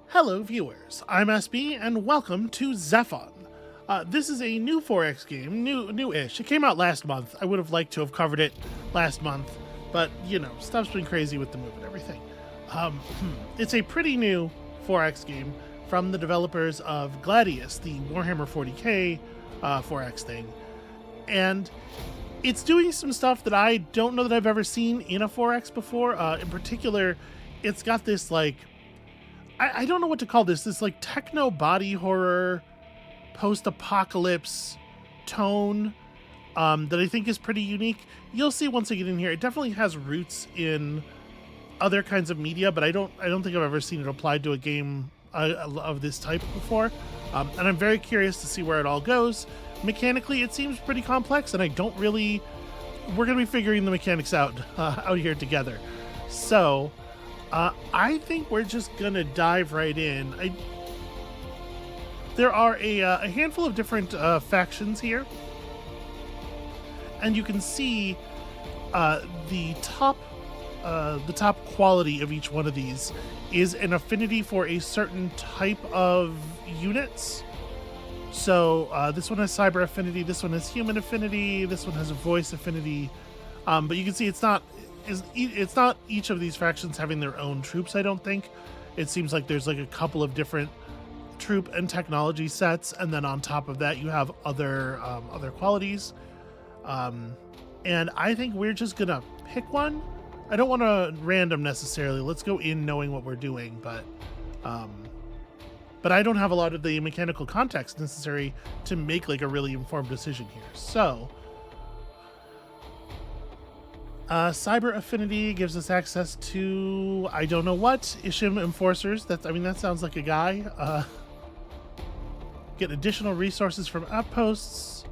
Hello viewers, I'm SB and welcome to ZEPHON. This is a new 4X game, new-ish. It came out last month. I would have liked to have covered it last month, but you know, stuff's been crazy with the move and everything. It's a pretty new 4X game from the developers of Gladius, the Warhammer 40k 4X thing. And it's doing some stuff that I don't know that I've ever seen in a 4X before. In particular, it's got this like, I don't know what to call this like techno body horror, post-apocalypse tone that I think is pretty unique. You'll see once I get in here, it definitely has roots in other kinds of media, but I don't think I've ever seen it applied to a game of this type before. And I'm very curious to see where it all goes. Mechanically, it seems pretty complex, and we're going to be figuring the mechanics out here together. So I think we're just going to dive right in. There are a handful of different factions here, and you can see the top quality of each one of these is an affinity for a certain type of units. So this one has cyber affinity, this one has human affinity, this one has a voice affinity, but you can see it's not each of these factions having their own troops. I don't think. It seems like there's like a couple of different troop and technology sets, and then on top of that you have other qualities. And I think we're just gonna pick one. I don't want to random necessarily. Let's go in knowing what we're doing, but I don't have a lot of the mechanical context necessary to make like a really informed decision here. So cyber affinity gives us access to, I don't know what, Ishim enforcers. That sounds like a guy. Get additional resources from outposts.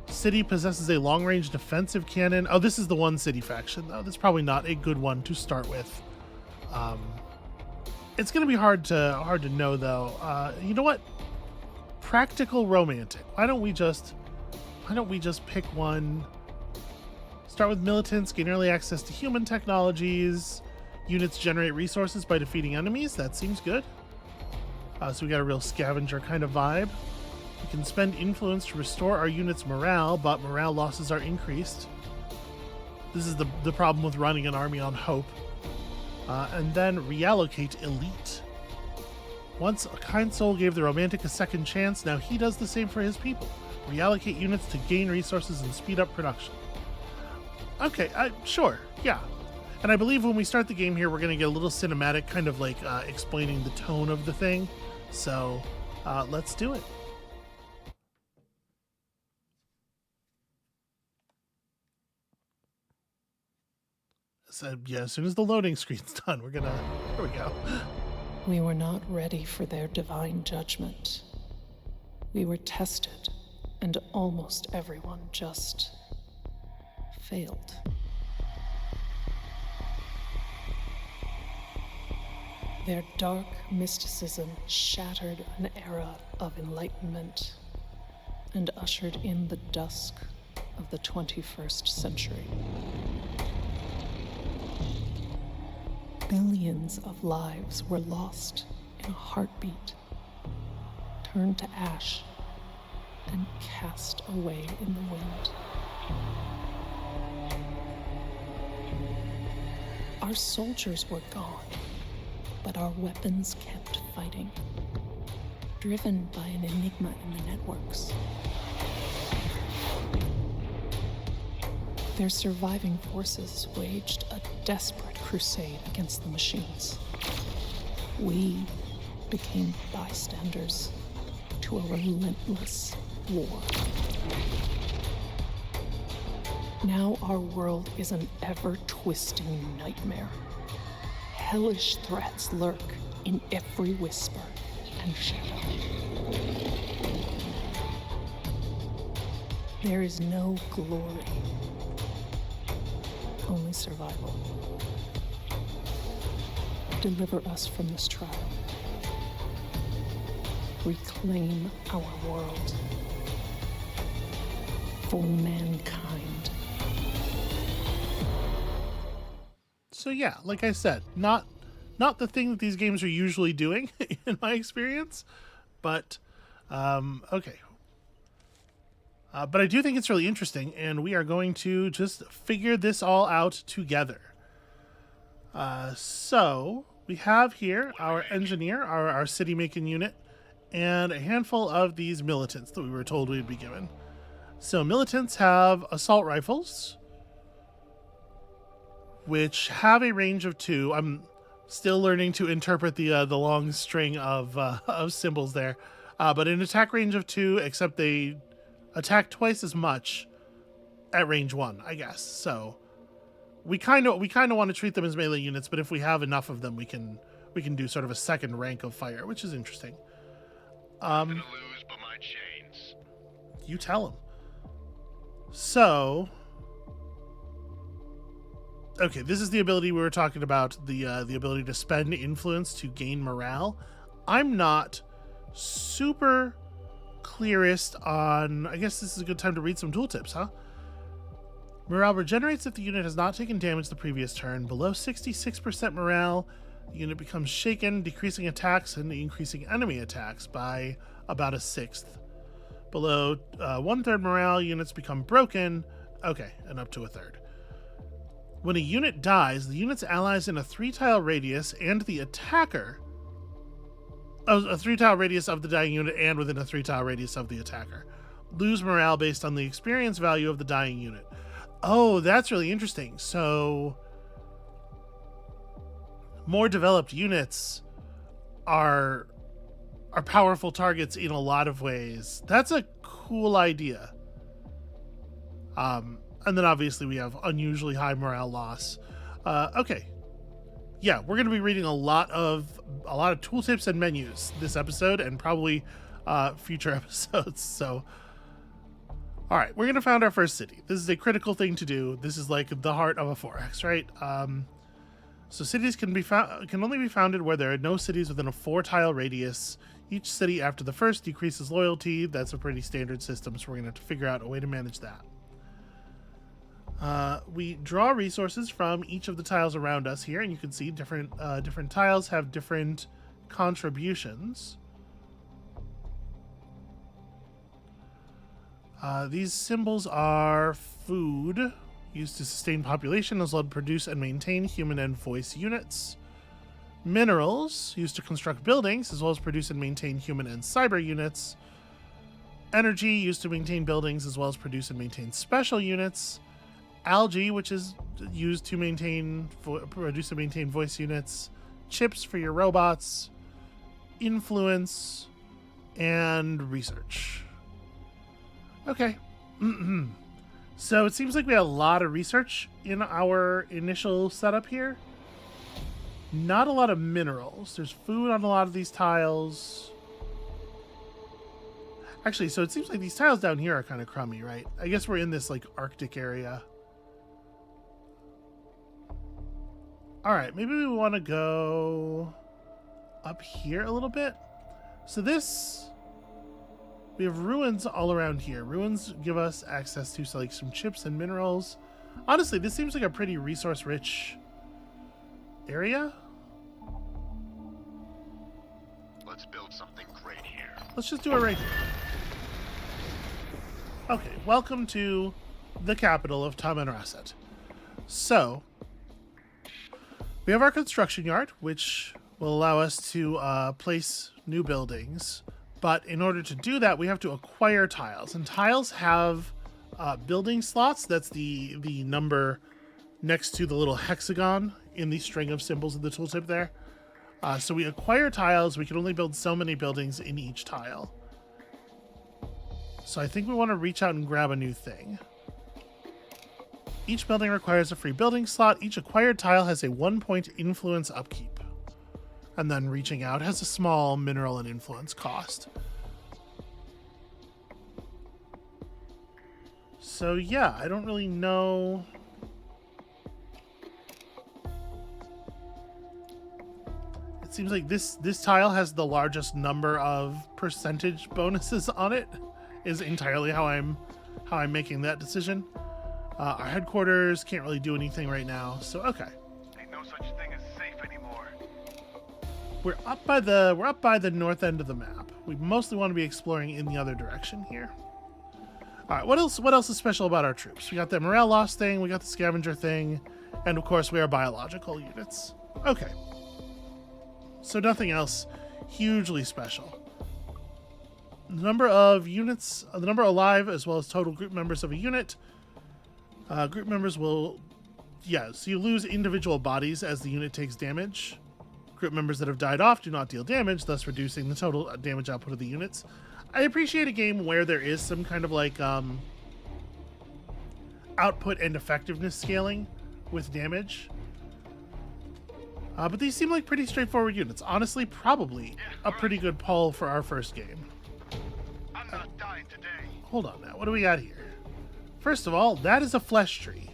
City possesses a long-range defensive cannon. Oh, this is the one city faction. Oh, that's probably not a good one to start with. It's going to be hard to know though. You know what? Practical romantic. Why don't we just pick one? Start with militants, gain early access to human technologies. Units generate resources by defeating enemies. That seems good. So we got a real scavenger kind of vibe. We can spend influence to restore our unit's morale, but morale losses are increased. This is the problem with running an army on hope. And then reallocate elite. Once a kind soul gave the romantic a second chance, now he does the same for his people. Reallocate units to gain resources and speed up production. Okay, sure, yeah. And I believe when we start the game here, we're going to get a little cinematic, kind of like explaining the tone of the thing. So let's do it. So yeah, as soon as the loading screen's done, here we go. We were not ready for their divine judgment. We were tested, and almost everyone just failed. Their dark mysticism shattered an era of enlightenment and ushered in the dusk of the 21st century. Billions of lives were lost in a heartbeat, turned to ash, and cast away in the wind. Our soldiers were gone, but our weapons kept fighting, driven by an enigma in the networks. Their surviving forces waged a desperate crusade against the machines. We became bystanders to a relentless war. Now our world is an ever-twisting nightmare. Hellish threats lurk in every whisper and shadow. There is no glory, only survival. Deliver us from this trial. Reclaim our world for mankind. So yeah, like I said, not Not the thing that these games are usually doing in my experience, but okay. But I do think it's really interesting, and we are going to just figure this all out together. So we have here our engineer, our city-making unit, and a handful of these militants that we were told we'd be given. So militants have assault rifles, which have a range of 2. I'm still learning to interpret the long string of symbols there, but an attack range of 2, except they attack twice as much at range 1, I guess. So we kind of want to treat them as melee units, but if we have enough of them, we can do sort of a second rank of fire, which is interesting. I'm gonna lose but my chains. You tell them. So, okay, this is the ability we were talking about, the ability to spend influence to gain morale. I'm not super clearest on, I guess this is a good time to read some tooltips, huh? Morale regenerates if the unit has not taken damage the previous turn. Below 66% morale, the unit becomes shaken, decreasing attacks and increasing enemy attacks by about 1/6. Below 1/3 morale, units become broken. Okay, and up to 1/3. When a unit dies, the unit's allies in a 3-tile radius and the attacker, a 3-tile radius of the dying unit and within a 3-tile radius of the attacker, lose morale based on the experience value of the dying unit. Oh, that's really interesting. So more developed units are powerful targets in a lot of ways. That's a cool idea. And then obviously we have unusually high morale loss. Okay. Yeah, we're going to be reading a lot of tooltips and menus this episode, and probably future episodes. So, all right, we're going to found our first city. This is a critical thing to do. This is like the heart of a 4X, right? So cities can only be founded where there are no cities within a 4-tile radius. Each city after the first decreases loyalty. That's a pretty standard system, so we're going to have to figure out a way to manage that. We draw resources from each of the tiles around us here, and you can see different tiles have different contributions. These symbols are food, used to sustain population, as well as produce and maintain human and voice units. Minerals, used to construct buildings, as well as produce and maintain human and cyber units. Energy, used to maintain buildings, as well as produce and maintain special units. Algae, which is used to produce and maintain voice units. Chips for your robots. Influence. And research. Okay. So it seems like we have a lot of research in our initial setup here. Not a lot of minerals. There's food on a lot of these tiles. Actually, so it seems like these tiles down here are kind of crummy, right? I guess we're in this like Arctic area. All right, maybe we want to go up here a little bit. So we have ruins all around here. Ruins give us access to like some chips and minerals. Honestly, this seems like a pretty resource-rich area. Let's build something great here. Let's just do it right here. Okay, welcome to the capital of Tamanrasset. So, we have our construction yard, which will allow us to place new buildings. But in order to do that, we have to acquire tiles. And tiles have building slots. That's the number next to the little hexagon in the string of symbols in the tooltip there. So we acquire tiles. We can only build so many buildings in each tile. So I think we want to reach out and grab a new thing. Each building requires a free building slot. Each acquired tile has a 1-point influence upkeep. And then reaching out has a small mineral and influence cost. So yeah, I don't really know. It seems like this tile has the largest number of percentage bonuses on it. Is entirely how I'm making that decision. Our headquarters can't really do anything right now, so okay. Ain't no such thing as safe anymore. We're up by the north end of the map. We mostly want to be exploring in the other direction here. All right, what else is special about our troops? We got the morale loss thing, we got the scavenger thing, and of course we are biological units. Okay. So nothing else hugely special. The number of units, the number alive, as well as total group members of a unit. Group members will, so you lose individual bodies as the unit takes damage. Group members that have died off do not deal damage, thus reducing the total damage output of the units. I appreciate a game where there is some kind of like output and effectiveness scaling with damage. But these seem like pretty straightforward units. Honestly, probably a pretty good pull for our first game. I'm not dying today. Hold on now, what do we got here? First of all, that is a flesh tree.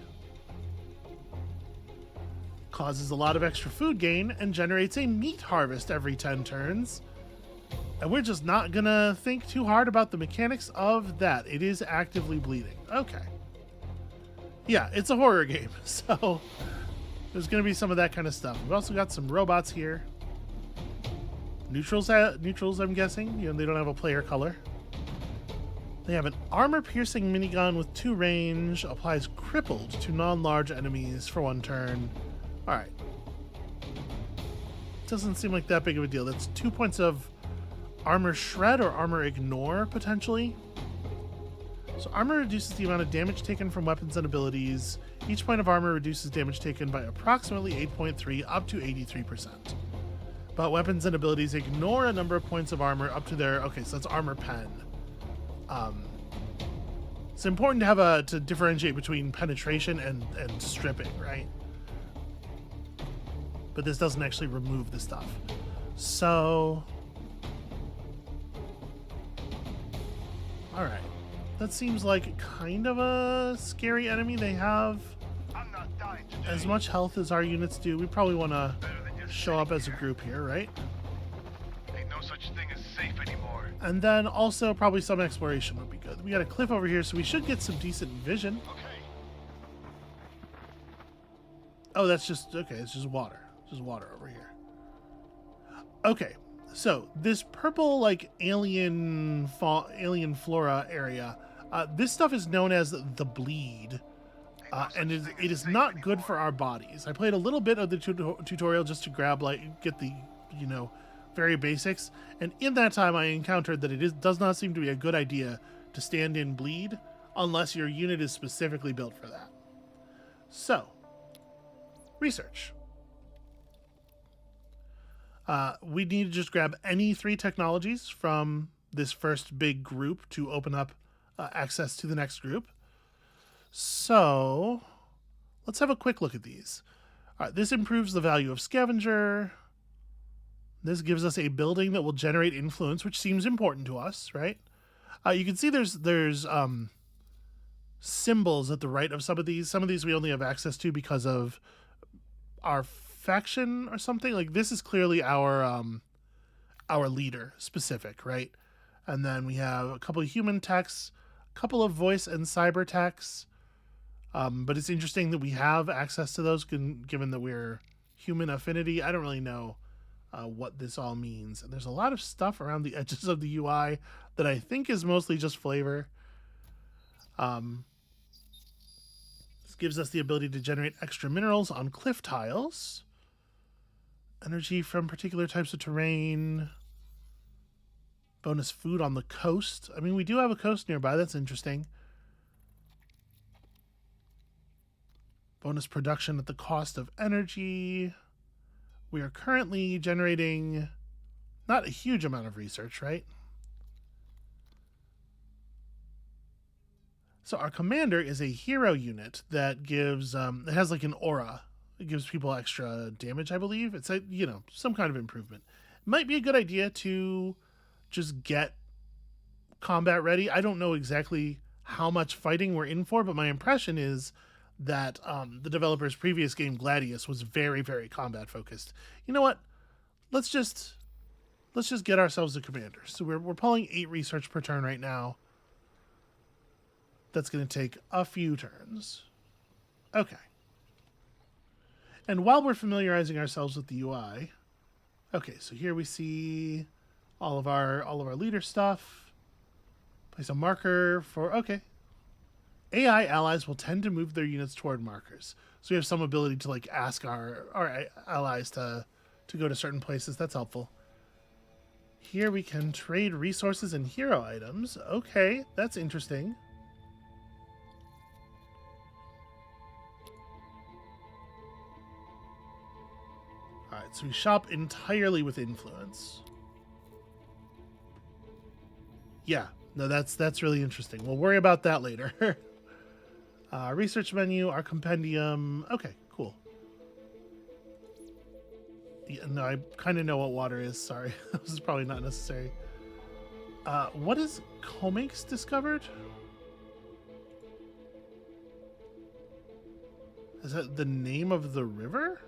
Causes a lot of extra food gain and generates a meat harvest every 10 turns. And we're just not gonna think too hard about the mechanics of that. It is actively bleeding. Okay. Yeah, it's a horror game, so there's gonna be some of that kind of stuff. We've also got some robots here. Neutrals, I'm guessing. You know, they don't have a player color. They have an armor-piercing minigun with 2 range, applies crippled to non-large enemies for 1 turn. Alright. Doesn't seem like that big of a deal. That's 2 points of armor shred or armor ignore, potentially. So armor reduces the amount of damage taken from weapons and abilities. Each point of armor reduces damage taken by approximately 8.3 up to 83%. But weapons and abilities ignore a number of points of armor up to their... Okay, so that's armor pen. It's important to have to differentiate between penetration and stripping, right? But this doesn't actually remove the stuff. So... Alright. That seems like kind of a scary enemy. They have I'm not dying today. as much health as our units do. We probably want to show up as a group here, right? Ain't no such thing as safe anymore. And then also probably some exploration would be good. We got a cliff over here, so we should get some decent vision. Okay. Oh, that's just... Okay, it's just water. Just water over here. Okay, so this purple, like, alien flora area, this stuff is known as the bleed. And it is not good for our bodies. I played a little bit of the tutorial just to grab, like, get the, you know, very basics. And in that time, I encountered that does not seem to be a good idea to stand in bleed unless your unit is specifically built for that. So, research. We need to just grab any 3 technologies from this first big group to open up access to the next group. So, let's have a quick look at these. All right, this improves the value of scavenger. This gives us a building that will generate influence, which seems important to us, right? You can see there's symbols at the right of some of these. Some of these we only have access to because of our faction or something. Like, this is clearly our leader specific, right? And then we have a couple of human techs, a couple of voice and cyber techs. But it's interesting that we have access to those given that we're human affinity. I don't really know what this all means. And there's a lot of stuff around the edges of the UI that I think is mostly just flavor. This gives us the ability to generate extra minerals on cliff tiles. Energy from particular types of terrain. Bonus food on the coast. I mean, we do have a coast nearby. That's interesting. Bonus production at the cost of energy. We are currently generating not a huge amount of research, right? So our commander is a hero unit that gives, it has like an aura. It gives people extra damage, I believe. It's a, you know, some kind of improvement. It might be a good idea to just get combat ready. I don't know exactly how much fighting we're in for, but my impression is that the developer's previous game, Gladius, was very, very combat focused. You know what? Let's just get ourselves a commander. So we're pulling 8 research per turn right now. That's going to take a few turns. Okay. And while we're familiarizing ourselves with the UI, Okay, so here we see all of our leader stuff. Place a marker for okay. AI allies will tend to move their units toward markers. So we have some ability to like ask our allies to go to certain places. That's helpful. Here we can trade resources and hero items. Okay, that's interesting. Alright, so we shop entirely with influence. Yeah, no, that's really interesting. We'll worry about that later. Research menu, our compendium. Okay, cool. Yeah, no, I kind of know what water is. Sorry. This is probably not necessary. What is Comics discovered? Is that the name of the river?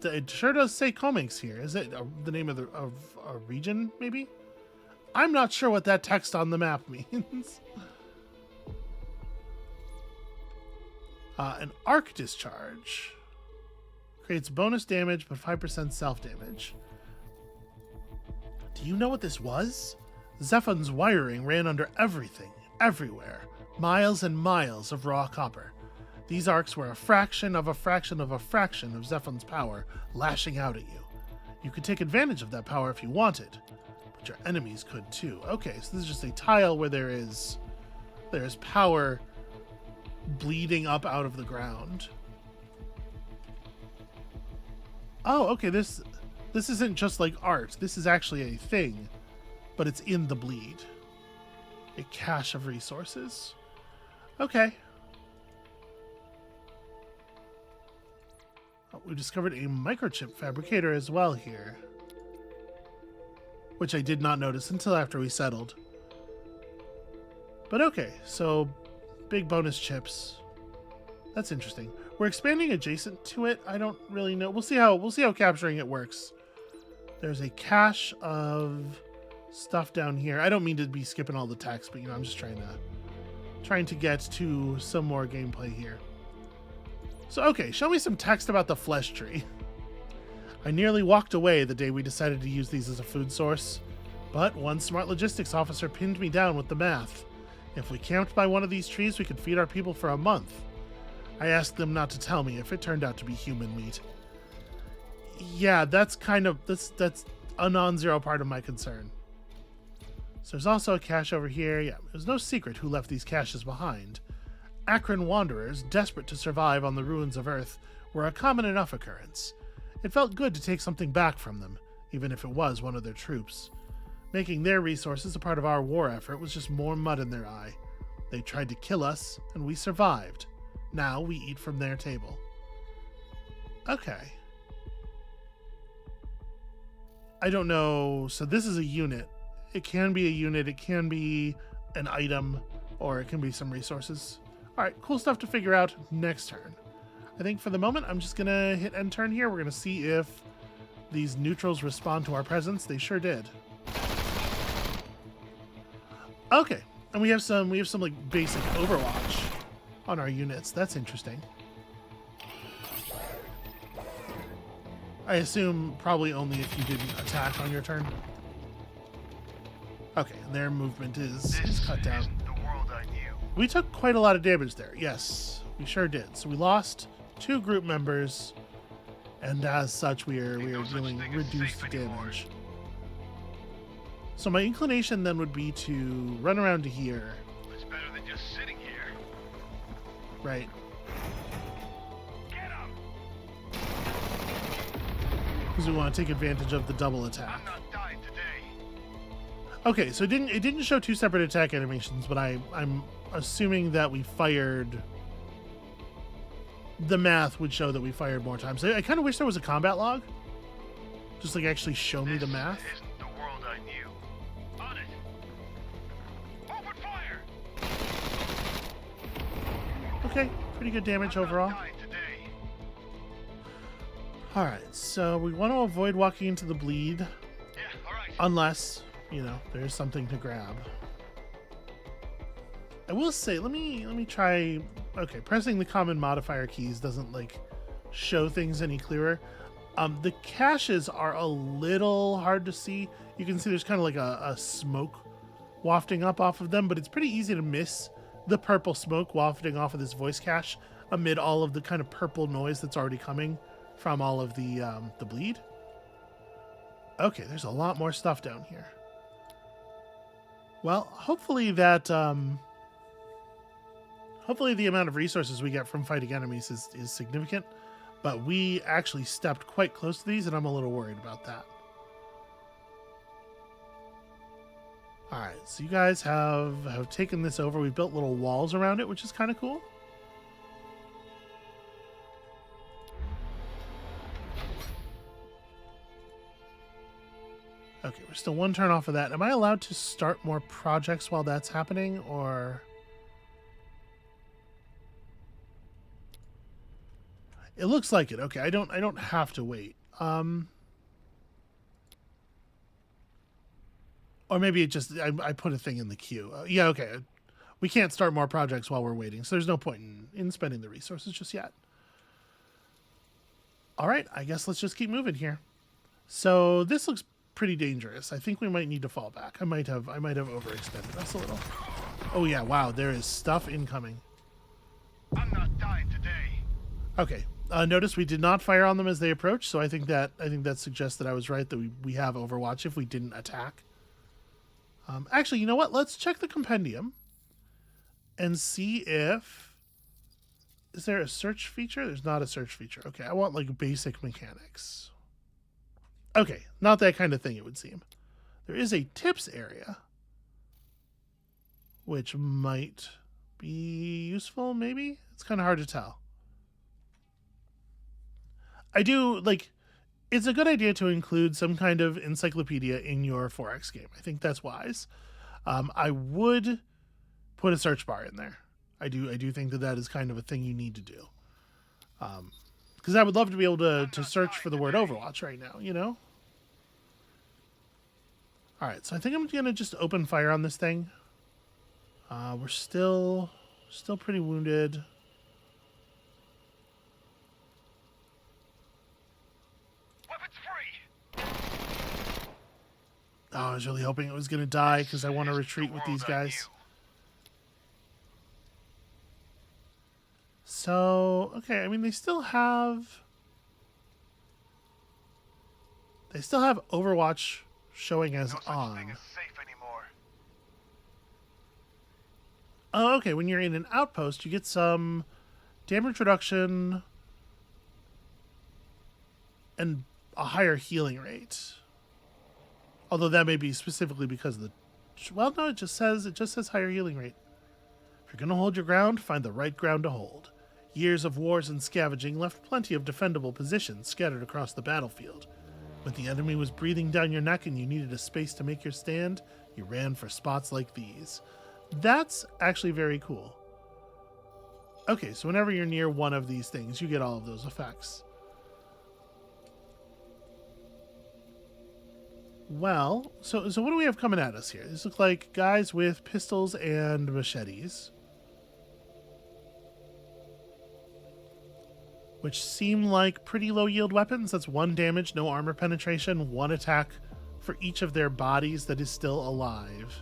It sure does say Comics here. Is it the name of a region, maybe? I'm not sure what that text on the map means. An arc discharge. Creates bonus damage, but 5% self-damage. Do you know what this was? ZEPHON's wiring ran under everything, everywhere. Miles and miles of raw copper. These arcs were a fraction of a fraction of a fraction of ZEPHON's power, lashing out at you. You could take advantage of that power if you wanted, but your enemies could too. Okay, so this is just a tile where there is power bleeding up out of the ground. Oh, okay, this isn't just like art. This is actually a thing, but it's in the bleed. A cache of resources. Okay. Oh, we discovered a microchip fabricator as well here, which I did not notice until after we settled. But okay, so big bonus chips. That's interesting. We're expanding adjacent to it. I don't really know. We'll see how capturing it works. There's a cache of stuff down here. I don't mean to be skipping all the text, but I'm just trying to get to some more gameplay here. So okay, show me some text about the flesh tree. I nearly walked away the day we decided to use these as a food source, but one smart logistics officer pinned me down with the math. If we camped by one of these trees, we could feed our people for a month. I asked them not to tell me if it turned out to be human meat. Yeah, that's a non-zero part of my concern. So there's also a cache over here. Yeah, it was no secret who left these caches behind. Akron wanderers, desperate to survive on the ruins of Earth, were a common enough occurrence. It felt good to take something back from them, even if it was one of their troops. Making their resources a part of our war effort was just more mud in their eye. They tried to kill us, and we survived. Now we eat from their table. Okay. I don't know. So this is a unit. It can be a unit, it can be an item, or it can be some resources. Alright, cool stuff to figure out next turn. I think for the moment, I'm just going to hit end turn here. We're going to see if these neutrals respond to our presence. They sure did. Okay, and we have some like basic Overwatch on our units. That's interesting. I assume probably only if you didn't attack on your turn. Okay, and their movement is cut down. The world I knew. We took quite a lot of damage there. Yes, we sure did. So we lost 2 group members, and as such, we are dealing reduced damage. So my inclination then would be to run around to here. It's better than just sitting here. Right. Get him! Because we want to take advantage of the double attack. I'm not dying today. Okay, so it didn't show 2 separate attack animations, but I'm assuming that we fired. The math would show that we fired more times. I kind of wish there was a combat log. Just like actually show me the math. This isn't the world I knew. On it. Open fire! Okay, pretty good damage overall. I'm not dying today. Alright, so we want to avoid walking into the bleed. Yeah, all right. Unless, there's something to grab. I will say, let me try. Okay, pressing the common modifier keys doesn't like show things any clearer. The caches are a little hard to see. You can see there's kind of like a smoke wafting up off of them, but it's pretty easy to miss the purple smoke wafting off of this voice cache amid all of the kind of purple noise that's already coming from all of the bleed. Okay, there's a lot more stuff down here. Well, hopefully that hopefully the amount of resources we get from fighting enemies is significant, but we actually stepped quite close to these, and I'm a little worried about that. All right, so you guys have taken this over. We've built little walls around it, which is kind of cool. Okay, we're still one turn off of that. Am I allowed to start more projects while that's happening, or... It looks like it. Okay, I don't have to wait. Or maybe it just I put a thing in the queue. Yeah, okay. We can't start more projects while we're waiting, so there's no point in spending the resources just yet. All right, I guess let's just keep moving here. So this looks pretty dangerous. I think we might need to fall back. I might have overextended us a little. Oh yeah, wow, there is stuff incoming. I'm not dying today. Okay. Notice we did not fire on them as they approached, so I think that suggests that I was right, that we have Overwatch if we didn't attack. Actually, you know what? Let's check the compendium and see if... Is there a search feature? There's not a search feature. Okay, I want like basic mechanics. Okay, not that kind of thing, it would seem. There is a tips area, which might be useful, maybe? It's kind of hard to tell. I do, like, it's a good idea to include some kind of encyclopedia in your 4X game. I think that's wise. I would put a search bar in there. I do think that is kind of a thing you need to do. Because I would love to be able to search for the word Overwatch right now, you know? All right, so I think I'm going to just open fire on this thing. We're still pretty wounded. Oh, I was really hoping it was going to die because I want to retreat with these guys. So, okay, I mean, they still have Overwatch showing as on. Oh, okay, when you're in an outpost, you get some damage reduction and a higher healing rate. Although that may be specifically because of the... Well, no, it just says higher healing rate. If you're going to hold your ground, find the right ground to hold. Years of wars and scavenging left plenty of defendable positions scattered across the battlefield. When the enemy was breathing down your neck and you needed a space to make your stand, you ran for spots like these. That's actually very cool. Okay, so whenever you're near one of these things, you get all of those effects. Well, so what do we have coming at us here? These look like guys with pistols and machetes, which seem like pretty low yield weapons. That's 1 damage, no armor penetration, 1 attack for each of their bodies that is still alive.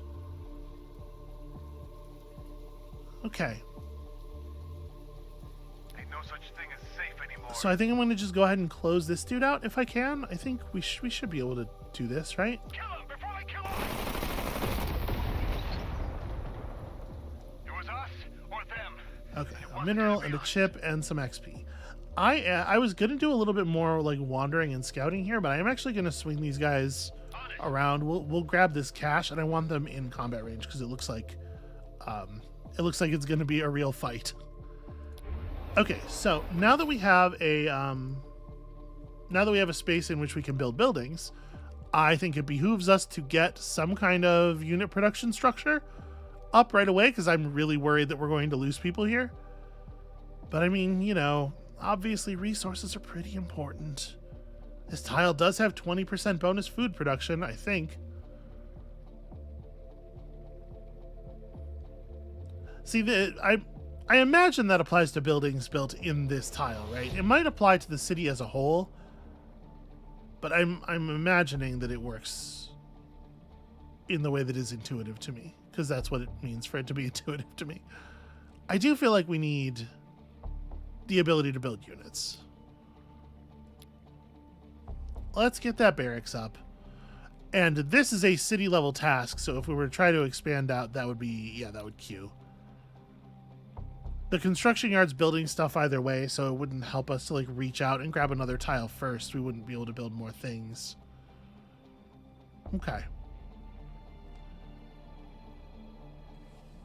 Okay. Ain't no such thing as safe anymore. So I think I'm going to just go ahead and close this dude out if I can. I think we should be able to do this, right? Kill him before I kill him. It was us or them. Okay, a mineral and a chip and some XP. I was going to do a little bit more like wandering and scouting here, but I am actually going to swing these guys around. We'll grab this cache, and I want them in combat range because it looks like it's going to be a real fight. Okay, so now that we have a space in which we can build buildings, I think it behooves us to get some kind of unit production structure up right away, because I'm really worried that we're going to lose people here. But I mean, you know, obviously resources are pretty important. This tile does have 20% bonus food production, I think. See, I imagine that applies to buildings built in this tile, right? It might apply to the city as a whole, But I'm imagining that it works in the way that is intuitive to me, because that's what it means for it to be intuitive to me. I do feel like we need the ability to build units. Let's get that barracks up. And this is a city level task, so if we were to try to expand out, that would be, yeah, that would queue. The construction yard's building stuff either way, so it wouldn't help us to like reach out and grab another tile first. We wouldn't be able to build more things. Okay.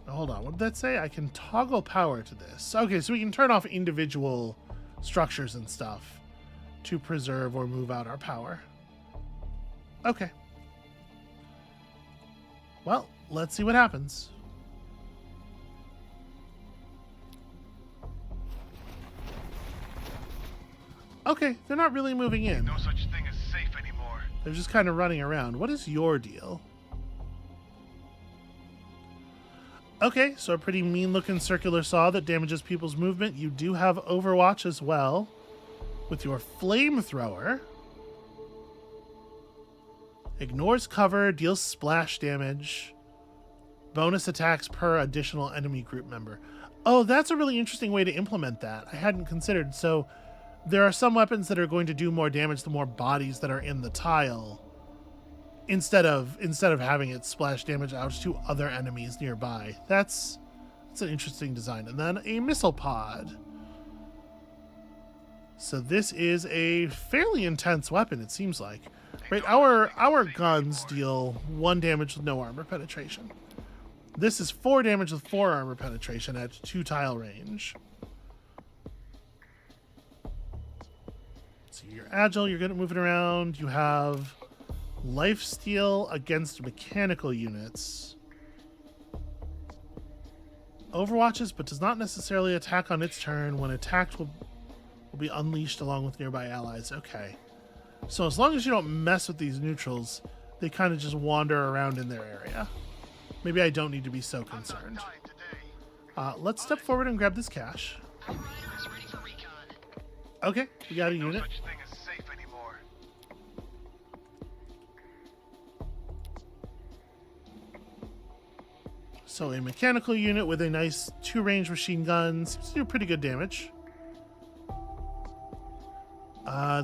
Now, hold on, what did that say? I can toggle power to this. Okay, so we can turn off individual structures and stuff to preserve or move out our power. Okay. Well, let's see what happens. Okay, they're not really moving in. No such thing as safe anymore. They're just kind of running around. What is your deal? Okay, so a pretty mean-looking circular saw that damages people's movement. You do have Overwatch as well with your flamethrower. Ignores cover, deals splash damage. Bonus attacks per additional enemy group member. Oh, that's a really interesting way to implement that. I hadn't considered. So there are some weapons that are going to do more damage the more bodies that are in the tile, instead of having it splash damage out to other enemies nearby. That's an interesting design. And then a missile pod. So this is a fairly intense weapon, it seems like. Right, our guns deal 1 damage with no armor penetration. This is 4 damage with 4 armor penetration at 2 tile range. So you're agile, you're good at moving around. You have lifesteal against mechanical units. Overwatches, but does not necessarily attack on its turn. When attacked, will be unleashed along with nearby allies. Okay. So as long as you don't mess with these neutrals, they kind of just wander around in their area. Maybe I don't need to be so concerned. Let's step forward and grab this cash. Okay, we got a unit. No such thing as safe anymore. So a mechanical unit with a nice 2-range machine gun seems to do pretty good damage.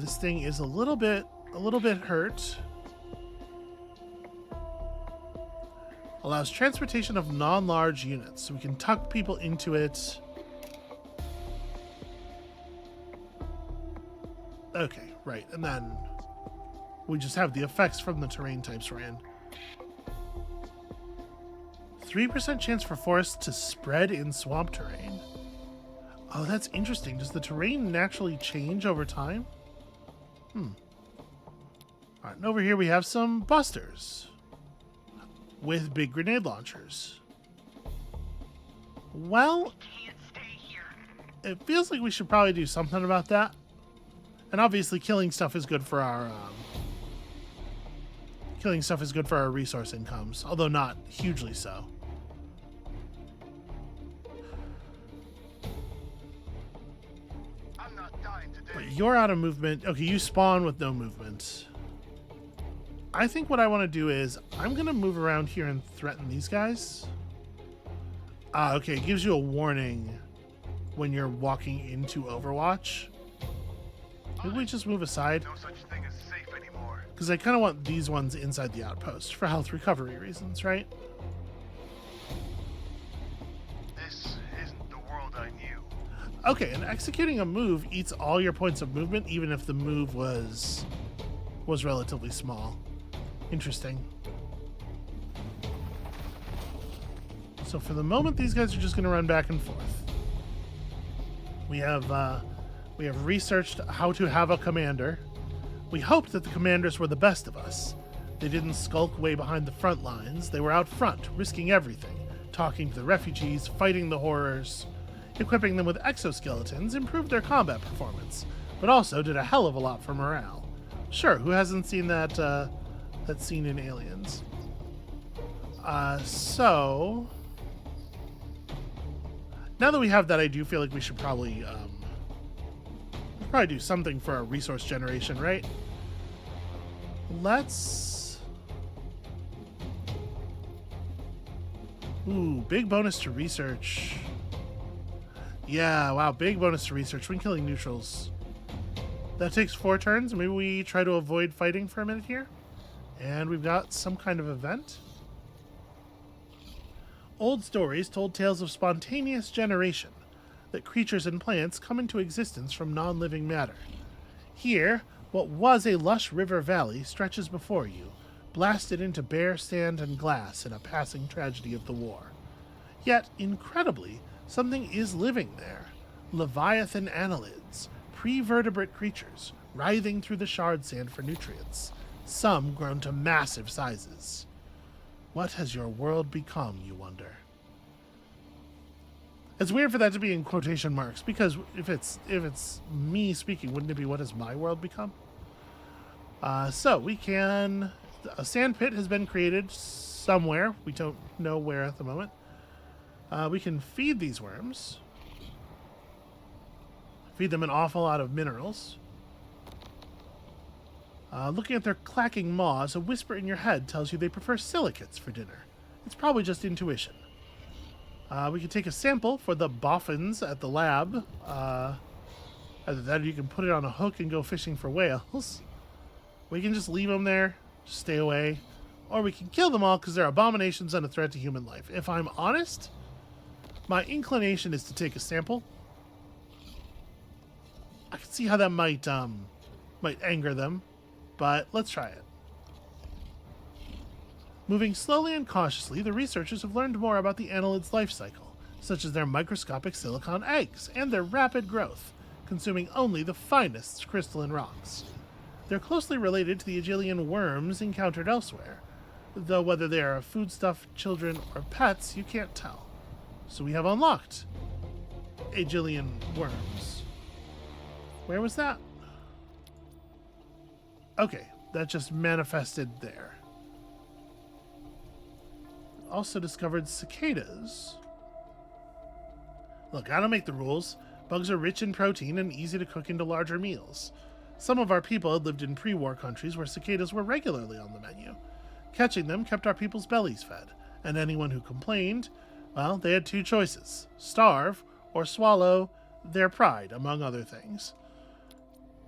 This thing is a little bit hurt. Allows transportation of non-large units, so we can tuck people into it. Okay, right, and then we just have the effects from the terrain types we're in. 3% chance for forests to spread in swamp terrain. Oh, that's interesting. Does the terrain naturally change over time? Alright, and over here we have some busters with big grenade launchers. Well, it feels like we should probably do something about that. And obviously killing stuff is good for our resource incomes, although not hugely so. I'm not dying today. But you're out of movement. Okay, you spawn with no movement. I think what I want to do is I'm going to move around here and threaten these guys. Okay, it gives you a warning when you're walking into Overwatch. Maybe we just move aside? No such thing as safe anymore. Because I kind of want these ones inside the outpost for health recovery reasons, right? This isn't the world I knew. Okay, and executing a move eats all your points of movement, even if the move was relatively small. Interesting. So for the moment, these guys are just going to run back and forth. We have researched how to have a commander. We hoped that the commanders were the best of us. They didn't skulk way behind the front lines. They were out front, risking everything, talking to the refugees, fighting the horrors. Equipping them with exoskeletons improved their combat performance, but also did a hell of a lot for morale. Sure, who hasn't seen that scene in Aliens? So now that we have that, I do feel like we should probably do something for our resource generation, right? let's... Ooh, big bonus to research. Yeah, wow, big bonus to research when killing neutrals. That takes 4 turns. Maybe we try to avoid fighting for a minute here. And we've got some kind of event. Old stories told tales of spontaneous generation, that creatures and plants come into existence from non-living matter. Here, what was a lush river valley stretches before you, blasted into bare sand and glass in a passing tragedy of the war. Yet, incredibly, something is living there. Leviathan annelids, pre-vertebrate creatures, writhing through the shard sand for nutrients, some grown to massive sizes. What has your world become, you wonder? It's weird for that to be in quotation marks, because if it's me speaking, wouldn't it be what has my world become? So we can... A sand pit has been created somewhere. We don't know where at the moment. We can feed these worms. Feed them an awful lot of minerals. Looking at their clacking maws, a whisper in your head tells you they prefer silicates for dinner. It's probably just intuition. We can take a sample for the boffins at the lab. Either that or you can put it on a hook and go fishing for whales. We can just leave them there, just stay away. Or we can kill them all because they're abominations and a threat to human life. If I'm honest, my inclination is to take a sample. I can see how that might anger them. But let's try it. Moving slowly and cautiously, the researchers have learned more about the annelid's life cycle, such as their microscopic silicon eggs and their rapid growth, consuming only the finest crystalline rocks. They're closely related to the Aegelian worms encountered elsewhere, though whether they are foodstuff, children, or pets, you can't tell. So we have unlocked Aegelian worms. Where was that? Okay, that just manifested there. Also discovered cicadas. Look, I don't make the rules. Bugs are rich in protein and easy to cook into larger meals. Some of our people had lived in pre-war countries where cicadas were regularly on the menu. Catching them kept our people's bellies fed, and anyone who complained, well, they had 2 choices: starve or swallow their pride, among other things.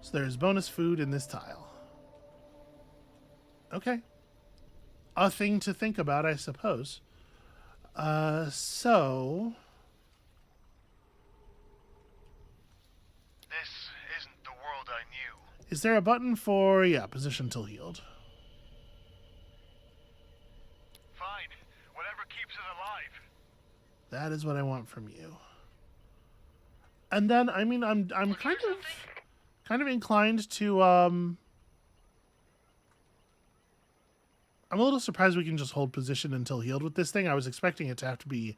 So there's bonus food in this tile. Okay. A thing to think about, I suppose. So... This isn't the world I knew. Is there a button for, position till healed? Fine. Whatever keeps it alive. That is what I want from you. And then, I mean, I'm kind of inclined to, I'm a little surprised we can just hold position until healed with this thing. I was expecting it to have to be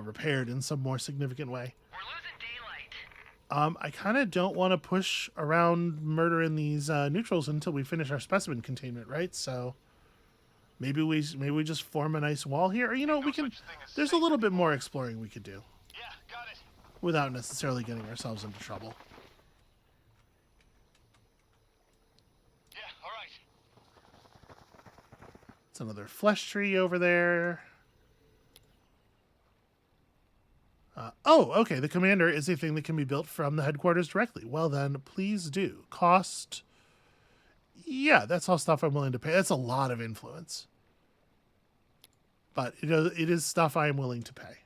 repaired in some more significant way. We're losing daylight. I kind of don't want to push around murdering these neutrals until we finish our specimen containment, right? So maybe we just form a nice wall here. Or, we can... There's a little bit more exploring we could do. Yeah, got it. Without necessarily getting ourselves into trouble. Yeah, all right. It's another flesh tree over there. Okay. The commander is a thing that can be built from the headquarters directly. Well, then, please do. Cost... Yeah, that's all stuff I'm willing to pay. That's a lot of influence. But it is stuff I am willing to pay.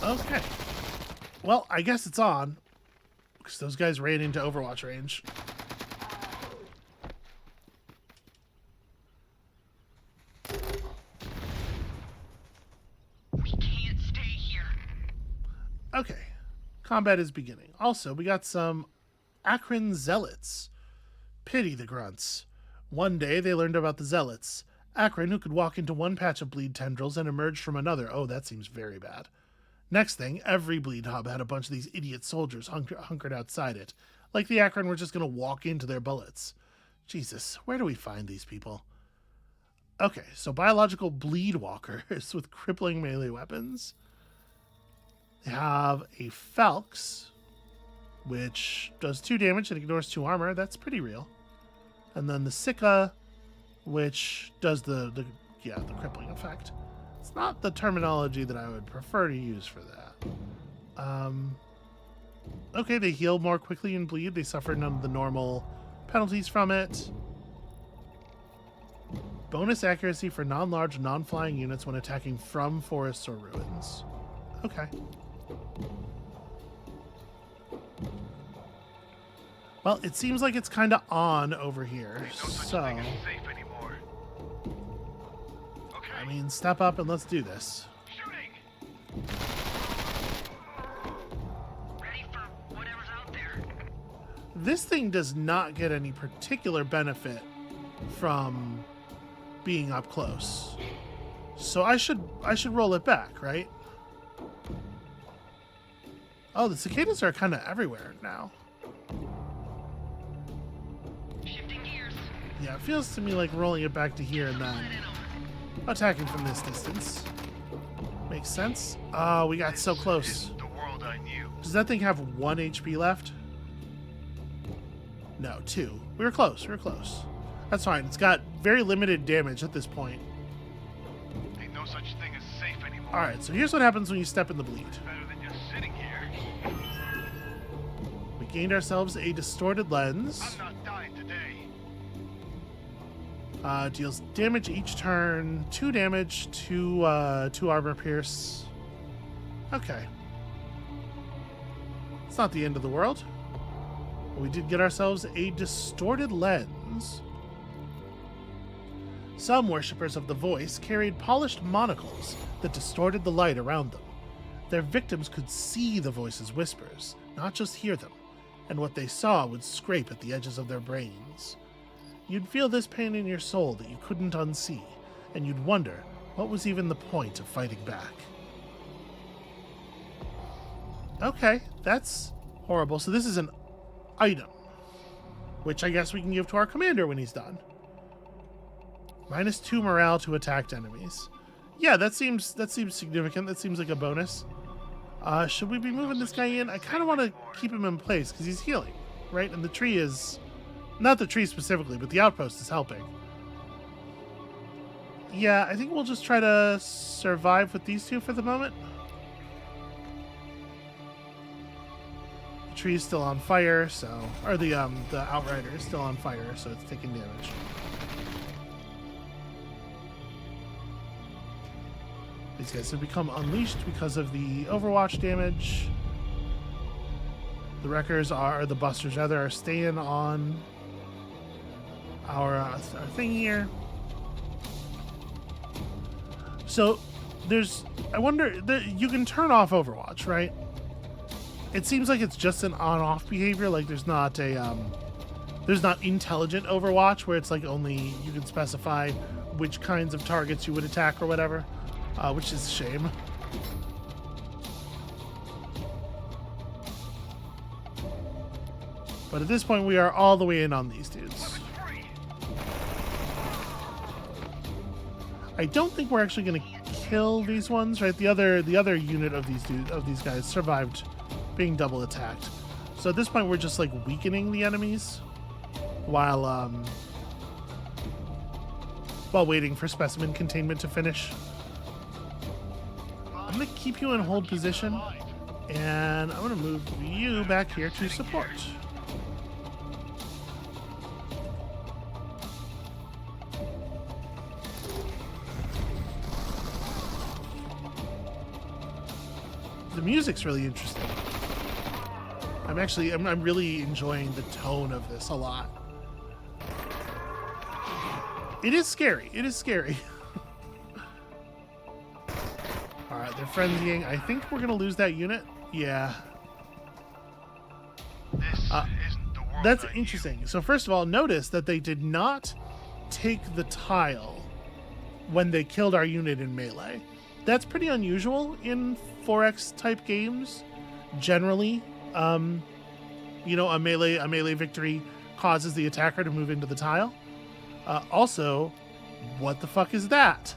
Okay. Well, I guess it's on. Because those guys ran into Overwatch range. We can't stay here. Okay. Combat is beginning. Also, we got some Akron zealots. Pity the grunts. One day, they learned about the zealots. Akron, who could walk into one patch of bleed tendrils and emerge from another. Oh, that seems very bad. Next thing, every bleed hub had a bunch of these idiot soldiers hunkered outside it. Like the Akron were just going to walk into their bullets. Jesus, where do we find these people? Okay, so biological bleed walkers with crippling melee weapons. They have a Falx. which does 2 damage and ignores 2 armor. That's pretty real. And then the Sika, which does the crippling effect. It's not the terminology that I would prefer to use for that. Okay, they heal more quickly and bleed. They suffer none of the normal penalties from it. Bonus accuracy for non-large, non-flying units when attacking from forests or ruins. Okay. Well, it seems like it's kind of on over here. There's no such So, thing as safe anymore. Okay. I mean, step up and let's do this. Shooting! Ready for whatever's out there. This thing does not get any particular benefit from being up close. So I should roll it back, right? Oh, the cicadas are kind of everywhere now. Shifting gears. Yeah, it feels to me like rolling it back to here and then attacking from this distance. Makes sense. Oh, we got so close. Isn't the world I knew. Does that thing have 1 HP left? No, 2. We were close. We were close. That's fine. It's got very limited damage at this point. Ain't no such thing as safe anymore. All right, so here's what happens when you step in the bleed. Better than just sitting here. We gained ourselves a distorted lens. I'm not dying today. Deals damage each turn. 2 damage, 2 armor pierce. Okay. It's not the end of the world. We did get ourselves a distorted lens. Some worshippers of the voice carried polished monocles that distorted the light around them. Their victims could see the voice's whispers, not just hear them, and what they saw would scrape at the edges of their brains. You'd feel this pain in your soul that you couldn't unsee, and you'd wonder what was even the point of fighting back. Okay, that's horrible. So this is an item, which I guess we can give to our commander when he's done. -2 morale to attacked enemies. Yeah, that seems significant. That seems like a bonus. Should we be moving this guy in? I kind of want to keep him in place because he's healing, right? And the tree is... Not the tree specifically, but the outpost is helping. Yeah, I think we'll just try to survive with these two for the moment. The tree is still on fire, so... Or the outrider is still on fire, so it's taking damage. These guys have become unleashed because of the Overwatch damage. The wreckers the busters rather, are staying on our thing here. So I wonder, you can turn off Overwatch, right? It seems like it's just an on-off behavior. Like there's not intelligent Overwatch where it's like only you can specify which kinds of targets you would attack or whatever. Which is a shame. But at this point, we are all the way in on these dudes. I don't think we're actually going to kill these ones, right? The other unit of these guys survived being double attacked. So at this point, we're just like weakening the enemies while waiting for specimen containment to finish. I'm going to keep you in hold position, and I'm going to move you back here to support. The music's really interesting. I'm really enjoying the tone of this a lot. It is scary. It is scary. Alright, they're frenzying. I think we're going to lose that unit. Yeah. This isn't the world That's I knew. interesting. So first of all, notice that they did not take the tile when they killed our unit in melee. That's pretty unusual in 4X type games. Generally, a melee victory causes the attacker to move into the tile. Also, what the fuck is that?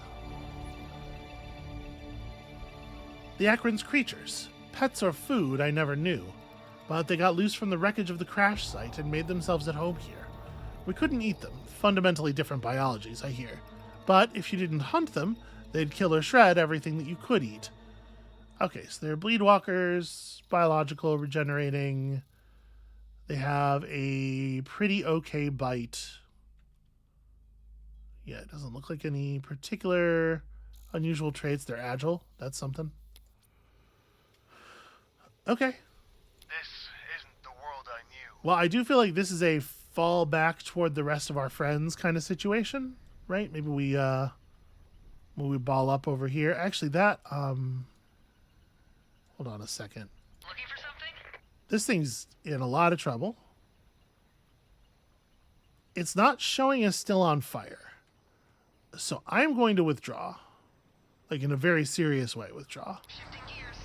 The Akron's creatures, pets or food I never knew. but they got loose from the wreckage of the crash site and made themselves at home here. We couldn't eat them. Fundamentally different biologies, I hear. But if you didn't hunt them, they'd kill or shred everything that you could eat. Okay, so they're bleed walkers, biological, regenerating. They have a pretty okay bite. Yeah, it doesn't look like any particular unusual traits. They're agile. That's something. Okay. This isn't the world I knew. Well, I do feel like this is a fall back toward the rest of our friends kind of situation, right? Maybe we ball up over here. Actually, that hold on a second. Looking for something? This thing's in a lot of trouble. It's not showing us still on fire. So I'm going to withdraw. Like in a very serious way, withdraw. Shifting gears.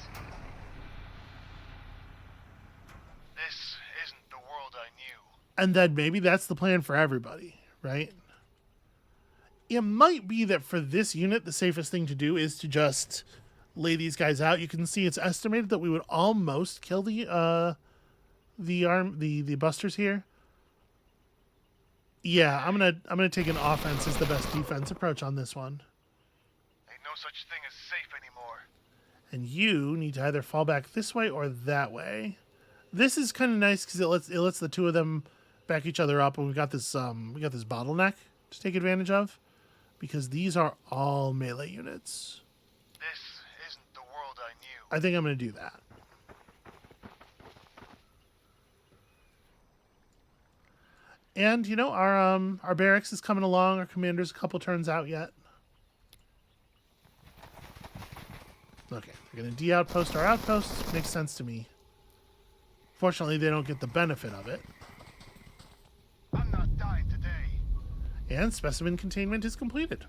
This isn't the world I knew. And then maybe that's the plan for everybody, right? It might be that for this unit, the safest thing to do is to just lay these guys out. You can see it's estimated that we would almost kill the busters here. Yeah, I'm gonna take an offense as the best defense approach on this one. Ain't no such thing as safe anymore. And you need to either fall back this way or that way. This is kind of nice because it lets the two of them back each other up, and we got this bottleneck to take advantage of, because these are all melee units. This isn't the world I knew. I think I'm gonna do that. And you know, our barracks is coming along. Our commander's a couple turns out yet. Okay, we're gonna de-outpost our outposts. Makes sense to me. Fortunately, they don't get the benefit of it. I'm not dying today. And specimen containment is completed.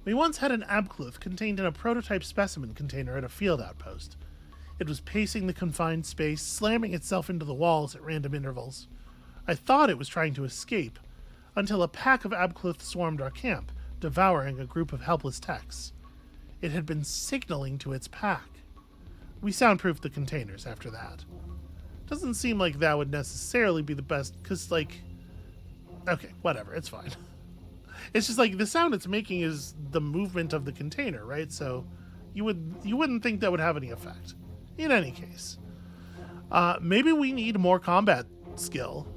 We once had an abcluth contained in a prototype specimen container at a field outpost. It was pacing the confined space, slamming itself into the walls at random intervals. I thought it was trying to escape, until a pack of abcluths swarmed our camp, devouring a group of helpless techs. It had been signaling to its pack. We soundproofed the containers after that. Doesn't seem like that would necessarily be the best, because, like... Okay, whatever, it's fine. It's just like the sound it's making is the movement of the container, right? So you wouldn't think that would have any effect. In any case, maybe we need more combat skill.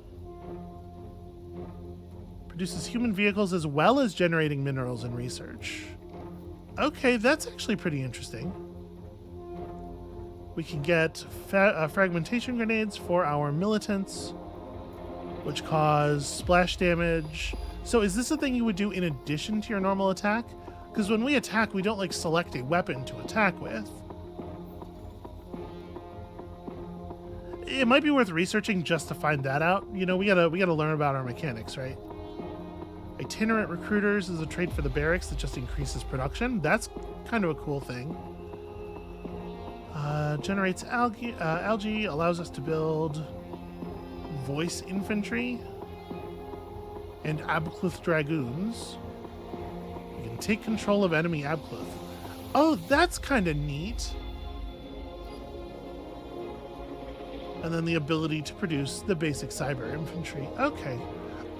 Produces human vehicles as well as generating minerals and research. Okay, that's actually pretty interesting. We can get fragmentation grenades for our militants, which cause splash damage. So is this a thing you would do in addition to your normal attack? Because when we attack, we don't like select a weapon to attack with. It might be worth researching just to find that out. You know, we gotta learn about our mechanics, right? Itinerant recruiters is a trait for the barracks that just increases production. That's kind of a cool thing. Generates algae, allows us to build voice infantry and abcluth dragoons. You can take control of enemy abcluth. Oh, that's kind of neat. And then the ability to produce the basic cyber infantry. Okay.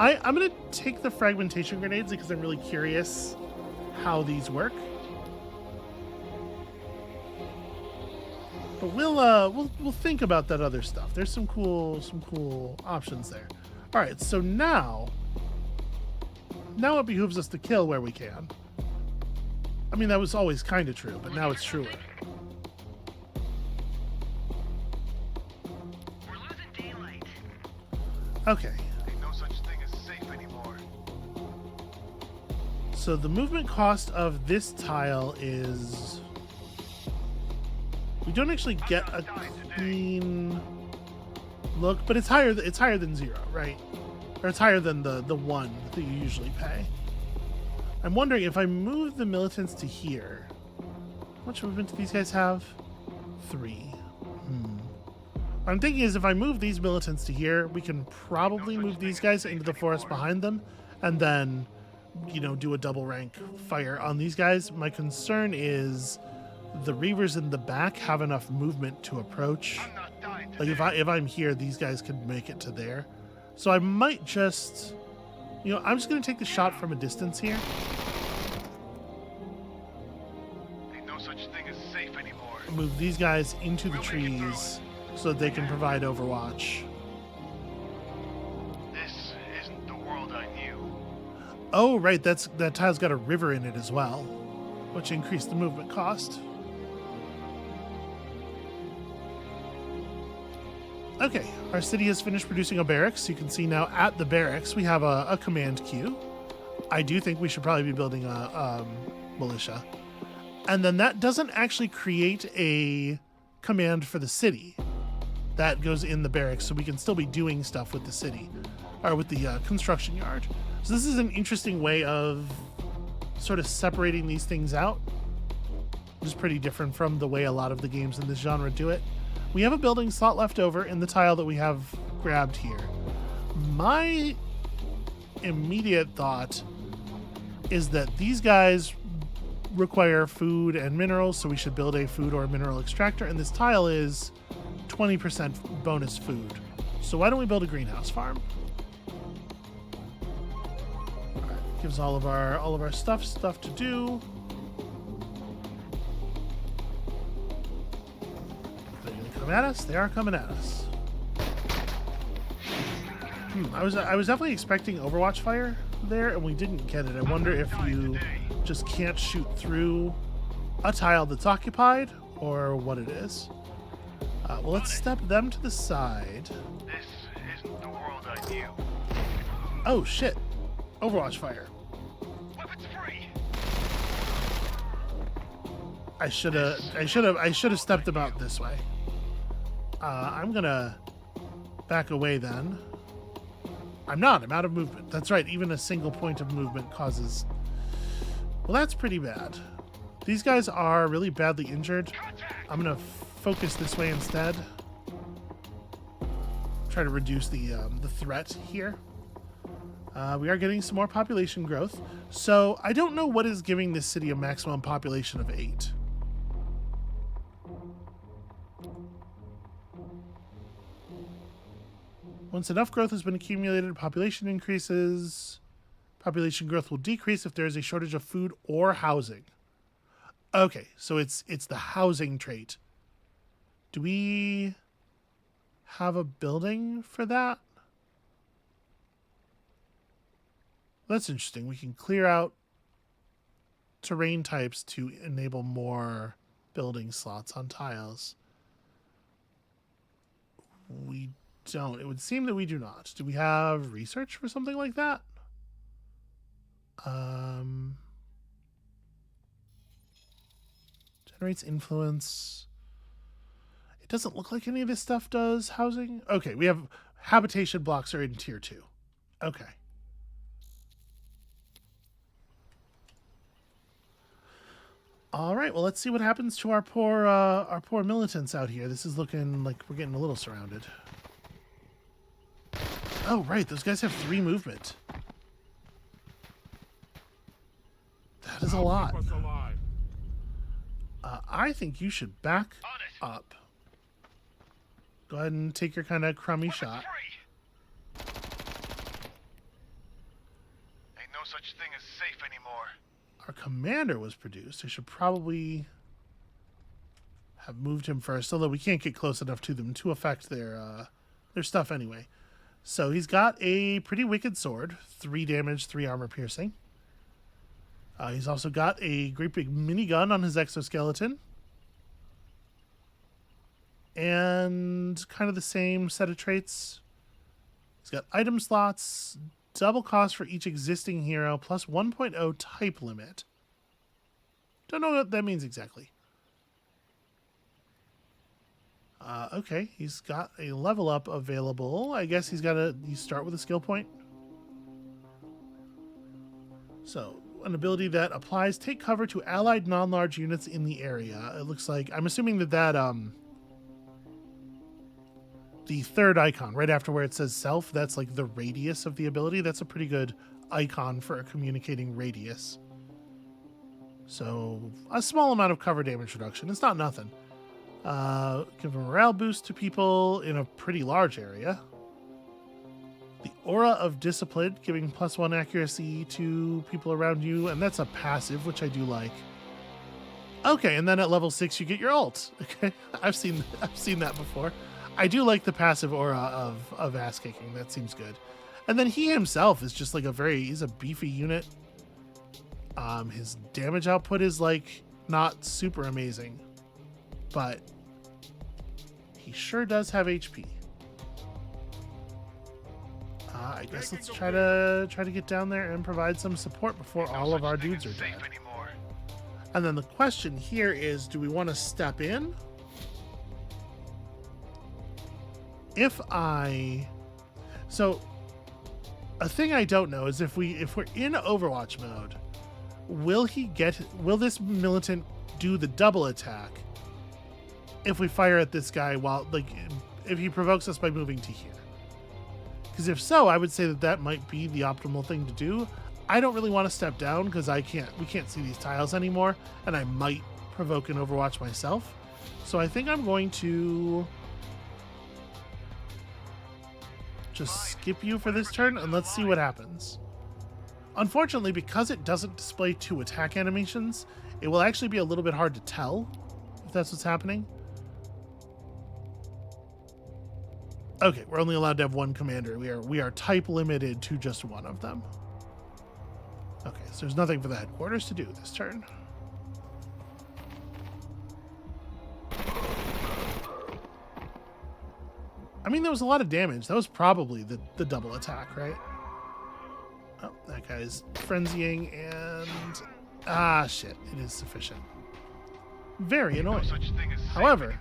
I'm going to take the fragmentation grenades because I'm really curious how these work. But we'll think about that other stuff. There's some cool options there. All right, so now it behooves us to kill where we can. I mean, that was always kind of true, but now it's truer. We're losing daylight. Okay. Ain't no such thing as safe anymore. So the movement cost of this tile is... We don't actually get a clean look, but it's higher than 0, right? Or it's higher than the 1 that you usually pay. I'm wondering if I move the militants to here. How much movement do these guys have? 3. What I'm thinking is if I move these militants to here, we can probably move these guys into the forest behind them, and then, you know, do a double rank fire on these guys. My concern is the Reavers in the back have enough movement to approach. I'm not dying Like today. if I'm here, these guys could make it to there. So I might just, I'm just gonna take the shot from a distance here. Ain't no such thing as safe anymore. Move these guys into the We'll make it through trees so that they can provide overwatch. This isn't the world I knew. Oh, right, that tile's got a river in it as well, which increased the movement cost. Okay, our city has finished producing a barracks. You can see now at the barracks we have a command queue. I do think we should probably be building a militia. And then that doesn't actually create a command for the city. That goes in the barracks, so we can still be doing stuff with the city, or with the construction yard. So this is an interesting way of sort of separating these things out. Which is pretty different from the way a lot of the games in this genre do it. We have a building slot left over in the tile that we have grabbed here. My immediate thought is that these guys require food and minerals, so we should build a food or mineral extractor, and this tile is 20% bonus food. So why don't we build a greenhouse farm? All right, gives all of our stuff to do. They're gonna come at us. They are coming at us. I was definitely expecting Overwatch fire there, and we didn't get it. I wonder if you just can't shoot through a tile that's occupied, or what it is. Well, let's step them to the side. This isn't the world I knew. Oh shit! Overwatch fire. Weapons free. I should have stepped them out this way. I'm gonna back away then. I'm out of movement. That's right, even a single point of movement causes... Well, that's pretty bad. These guys are really badly injured. I'm gonna focus this way instead. Try to reduce the threat here. We are getting some more population growth. So I don't know what is giving this city a maximum population of 8. Once enough growth has been accumulated, population increases. Population growth will decrease if there is a shortage of food or housing. Okay, so it's the housing trait. Do we have a building for that? That's interesting. We can clear out terrain types to enable more building slots on tiles. We don't. It would seem that we do not. Do we have research for something like that? Generates influence. It doesn't look like any of this stuff does housing. Okay, we have habitation blocks are in tier 2. Okay. All right, well, let's see what happens to our poor militants out here. This is looking like we're getting a little surrounded. Oh, right, those guys have 3 movement. That is a lot. I think you should back up. Go ahead and take your kind of crummy shot. Free. Ain't no such thing as safe anymore. Our commander was produced. I should probably have moved him first, although we can't get close enough to them to affect their stuff anyway. So he's got a pretty wicked sword, 3 damage, 3 armor piercing. He's also got a great big minigun on his exoskeleton. And kind of the same set of traits. He's got item slots, double cost for each existing hero, plus 1.0 type limit. Don't know what that means exactly. Okay, he's got a level up available. I guess you start with a skill point. So, an ability that applies take cover to allied non-large units in the area. It looks like, I'm assuming that the third icon, right after where it says self, that's like the radius of the ability. That's a pretty good icon for a communicating radius. So a small amount of cover damage reduction. It's not nothing. Give a morale boost to people in a pretty large area. The Aura of Discipline, giving +1 accuracy to people around you, and that's a passive, which I do like. Okay, and then at level 6 you get your ult. Okay, I've seen that before. I do like the passive aura of ass kicking. That seems good. And then he himself is just like he's a beefy unit. His damage output is like not super amazing, but he sure does have HP. I guess let's try to get down there and provide some support before all of our dudes are dead. And then the question here is, do we want to step in? So a thing I don't know is if we're in Overwatch mode, will this militant do the double attack if we fire at this guy if he provokes us by moving to here? Because if so, I would say that might be the optimal thing to do. I don't really want to step down because we can't see these tiles anymore, and I might provoke an Overwatch myself. So I think I'm going to just skip you for this turn and let's see what happens. Unfortunately, because it doesn't display 2 attack animations, it will actually be a little bit hard to tell if that's what's happening. Okay, we're only allowed to have 1 commander. We are type limited to just 1 of them. Okay, so there's nothing for the headquarters to do this turn. I mean, there was a lot of damage. That was probably the double attack, right? Oh, that guy's frenzying and... shit. It is sufficient. Very annoying. However,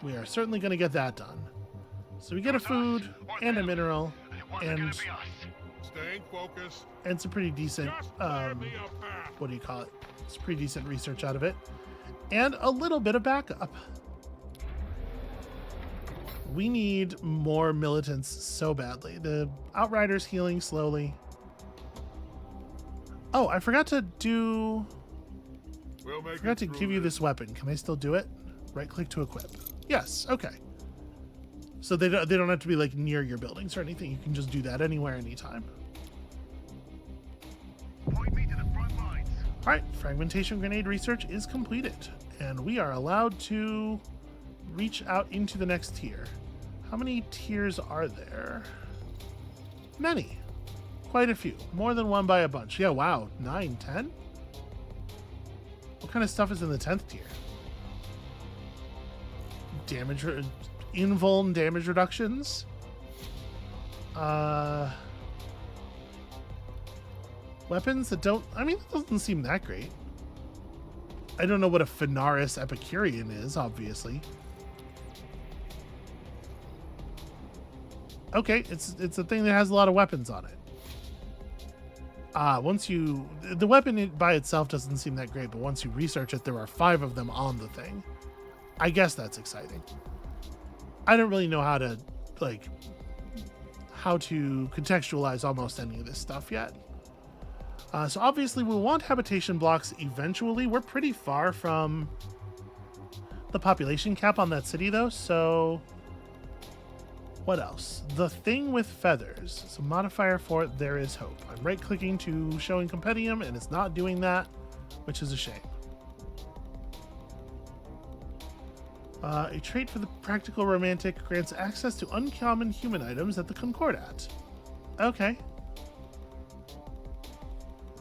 we are certainly going to get that done. So we get a food and a mineral and some pretty decent, what do you call it? It's pretty decent research out of it. And a little bit of backup. We need more militants so badly. The Outrider's healing slowly. Oh, I forgot to give you this weapon. Can I still do it? Right click to equip. Yes, okay. So they don't have to be like near your buildings or anything. You can just do that anywhere, anytime. Point me to the front lines. All right, fragmentation grenade research is completed, and we are allowed to reach out into the next tier. How many tiers are there? Many. Quite a few. More than 1 by a bunch. Yeah, wow. 9, 10? What kind of stuff is in the 10th tier? Invuln damage reductions. Weapons that don't... I mean, it doesn't seem that great. I don't know what a Fenaris Epicurean is, obviously. Okay, it's a thing that has a lot of weapons on it. The weapon by itself doesn't seem that great, but once you research it, there are 5 of them on the thing. I guess that's exciting. I don't really know how to contextualize almost any of this stuff yet. So obviously we'll want habitation blocks eventually. We're pretty far from the population cap on that city though, so what else? The thing with feathers. So modifier for it, there is hope. I'm right clicking to showing compendium and it's not doing that, which is a shame. A trait for the practical romantic grants access to uncommon human items at the Concordat. Okay.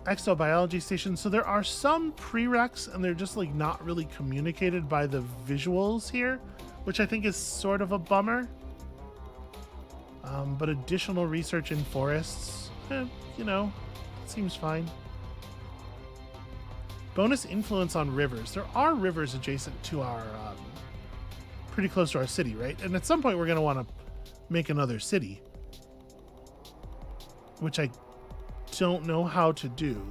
Exobiology station. So there are some prereqs and they're just like not really communicated by the visuals here, which I think is sort of a bummer. But additional research in forests, seems fine. Bonus influence on rivers. There are rivers adjacent to our, pretty close to our city, right? And at some point we're going to want to make another city, which I don't know how to do.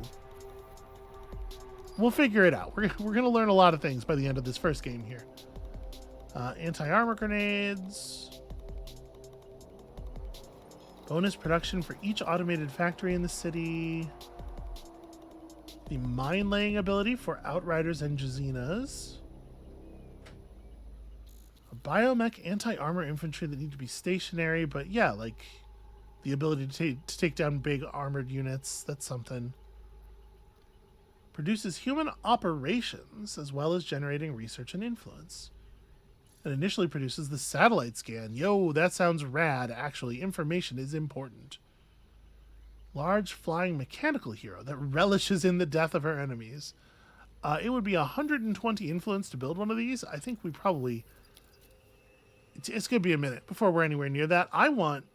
We'll figure it out. We're going to learn a lot of things by the end of this first game here. Anti-armor grenades. Bonus production for each automated factory in the city. The mine laying ability for Outriders and Jazinas. A biomech anti-armor infantry that need to be stationary, but yeah, like the ability to take down big armored units. That's something. Produces human operations as well as generating research and influence. It initially produces the satellite scan. Yo, that sounds rad. Actually, information is important. Large flying mechanical hero that relishes in the death of her enemies. It would be 120 influence to build one of these. I think we probably... It's going to be a minute before we're anywhere near that. I want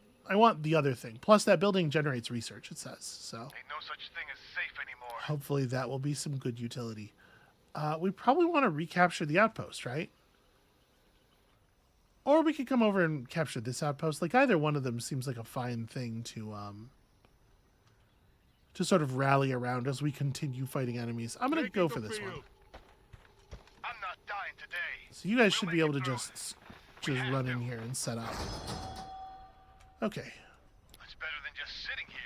the other thing. Plus, that building generates research, it says. So Ain't no such thing as safe anymore. hopefully that will be some good utility. We probably want to recapture the outpost, right? Or we could come over and capture this outpost. Like, either one of them seems like a fine thing to sort of rally around as we continue fighting enemies. I'm going to go for this one. I'm not dying today. So you guys should be able to just run in here and set up. Okay. It's better than just sitting here.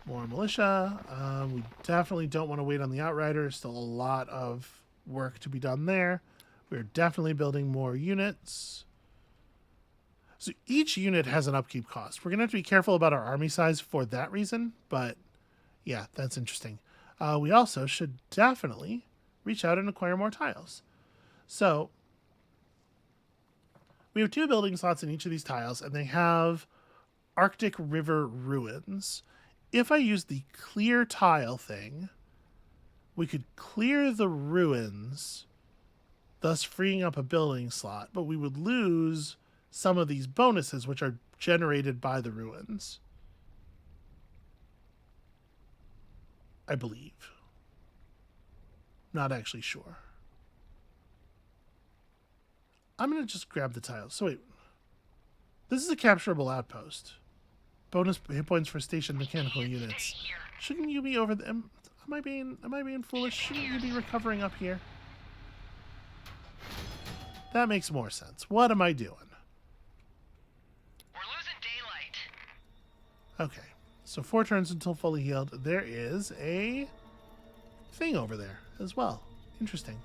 More militia. We definitely don't want to wait on the Outriders. Still a lot of work to be done there. We're definitely building more units. So each unit has an upkeep cost. We're going to have to be careful about our army size for that reason, but yeah, that's interesting. We also should definitely reach out and acquire more tiles. So we have 2 building slots in each of these tiles, and they have Arctic River Ruins. If I use the clear tile thing, we could clear the ruins, thus freeing up a building slot, but we would lose some of these bonuses which are generated by the ruins. I believe. Not actually sure. I'm going to just grab the tiles. So wait. This is a capturable outpost. Bonus hit points for stationed mechanical units. Shouldn't you be over them? Am I being foolish? Shouldn't you be recovering up here? That makes more sense. What am I doing? We're losing daylight. Okay. So 4 turns until fully healed. There is a thing over there as well. Interesting.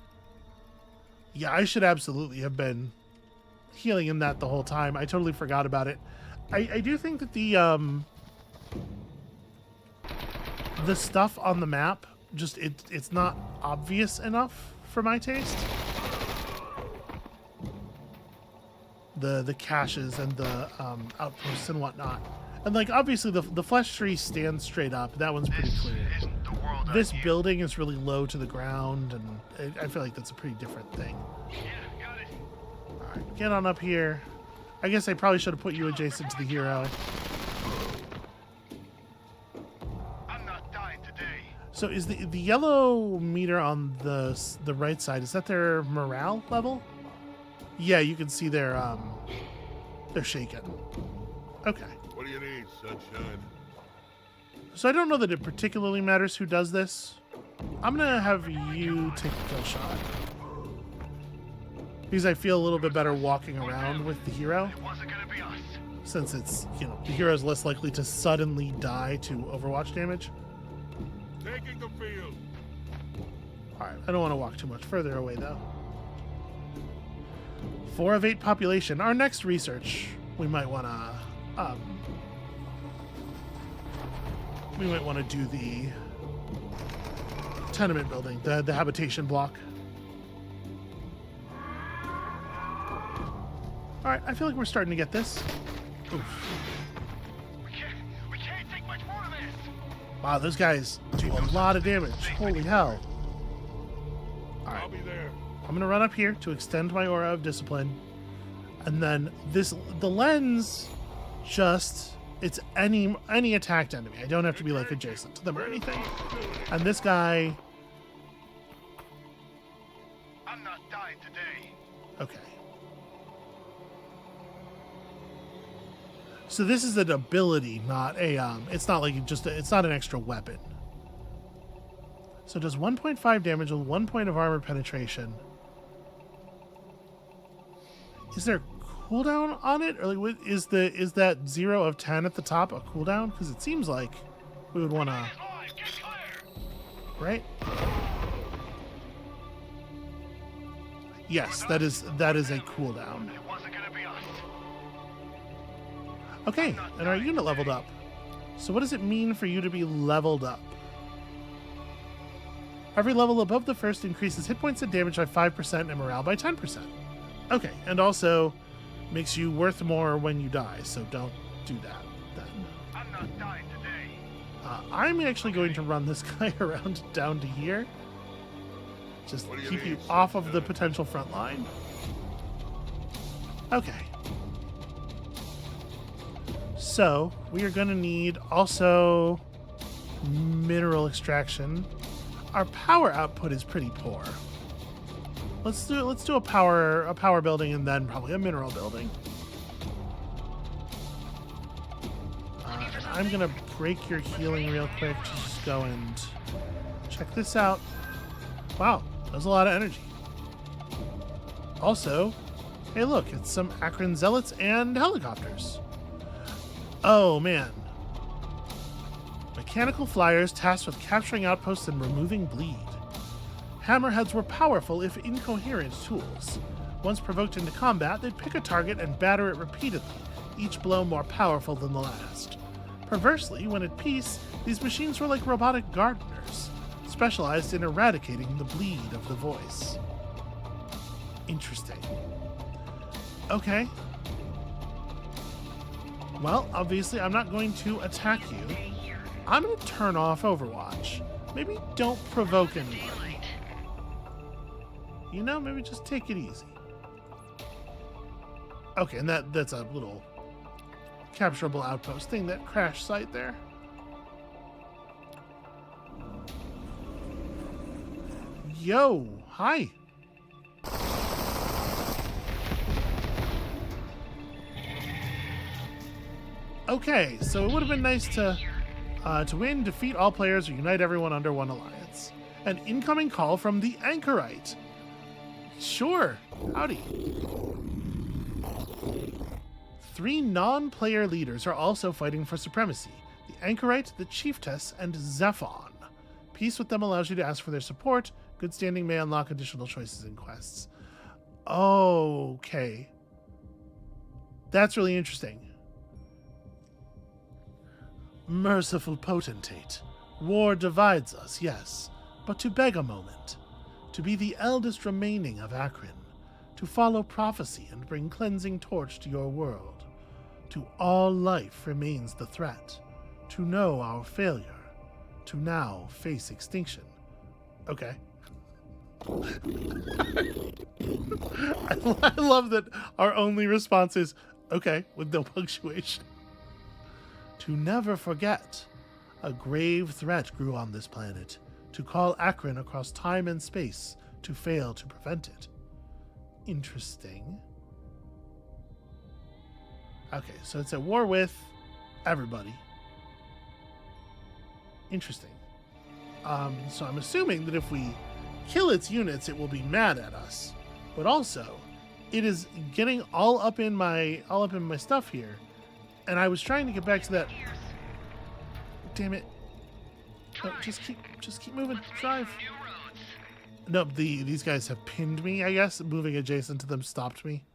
Yeah, I should absolutely have been healing in that the whole time. I totally forgot about it. I do think that the stuff on the map, just it's not obvious enough for my taste. The caches and the outposts and whatnot. And like obviously the flesh tree stands straight up. That one's pretty clear. Isn't the world I This knew. building is really low to the ground, and I feel like that's a pretty different thing. Yeah, got it. All right, get on up here. I guess I probably should have put you adjacent to the hero. I'm not dying today. So is the yellow meter on the right side, is that their morale level? Yeah, you can see they're shaken. Okay. What do you need, sunshine? So I don't know that it particularly matters who does this. I'm gonna have you take a kill shot. Because I feel a little bit better walking around with the hero. It wasn't gonna be us. Since it's, the hero's less likely to suddenly die to Overwatch damage. Taking the field. Alright, I don't want to walk too much further away though. 4 of 8 population. Our next research, we might want to do the tenement building, the habitation block. Alright, I feel like we're starting to get this. Oof. We can't take much more of this. Wow, those guys do a lot of damage. Holy hell. I'll be there. I'm going to run up here to extend my aura of discipline. And then the lens just, it's any attacked enemy. I don't have to be like adjacent to them or anything. And this guy, I'm not dying today. okay. So this is an ability, not a, it's not like it's not an extra weapon. So it does 1.5 damage with 1 point of armor penetration. Is there a cooldown on it? Or like, is that 0 of 10 at the top a cooldown? Because it seems like we would want to, Get clear. right? Yes, that is a cooldown. It wasn't gonna be us. Okay, and our unit leveled up. So what does it mean for you to be leveled up? Every level above the first increases hit points and damage by 5% and morale by 10%. Okay, and also makes you worth more when you die, so don't do that then. I'm not dying today. I'm actually going to run this guy around down to here. Just What do you keep you need, off of the potential front line. Okay. So, we are going to need also mineral extraction. Our power output is pretty poor. Let's do a power building and then probably a mineral building. And I'm gonna break your healing real quick to just go and check this out. Wow, that's a lot of energy. Also, hey look, it's some Akron zealots and helicopters. Oh man. Mechanical flyers tasked with capturing outposts and removing bleed. Hammerheads were powerful if incoherent tools. Once provoked into combat, they'd pick a target and batter it repeatedly, each blow more powerful than the last. Perversely, when at peace, these machines were like robotic gardeners, specialized in eradicating the bleed of the voice. Interesting. Okay. Well, obviously, I'm not going to attack you. I'm going to turn off Overwatch. Maybe don't provoke anybody. You know, maybe just take it easy. Okay, and that's a little capturable outpost thing, that crash site there. Yo, hi. Okay, so it would have been nice to win, defeat all players, or unite everyone under one alliance. An incoming call from the Anchorite. Sure, howdy. 3 non-player leaders are also fighting for supremacy. The Anchorite, the Chiefess, and ZEPHON. Peace with them allows you to ask for their support. Good standing may unlock additional choices and quests. Okay. That's really interesting. Merciful potentate. War divides us, yes, but to beg a moment. To be the eldest remaining of Akron. To follow prophecy and bring cleansing torch to your world. To all life remains the threat. To know our failure. To now face extinction. Okay. I love that our only response is, okay, with no punctuation. To never forget. A grave threat grew on this planet. To call Akron across time and space. To fail to prevent it. Interesting. Okay, so it's at war with everybody. Interesting. So I'm assuming that if we kill its units, it will be mad at us. But also, it is getting all up in my stuff here. And I was trying to get back to that. Damn it. No, just keep moving. Drive. No, these guys have pinned me, I guess. Moving adjacent to them stopped me.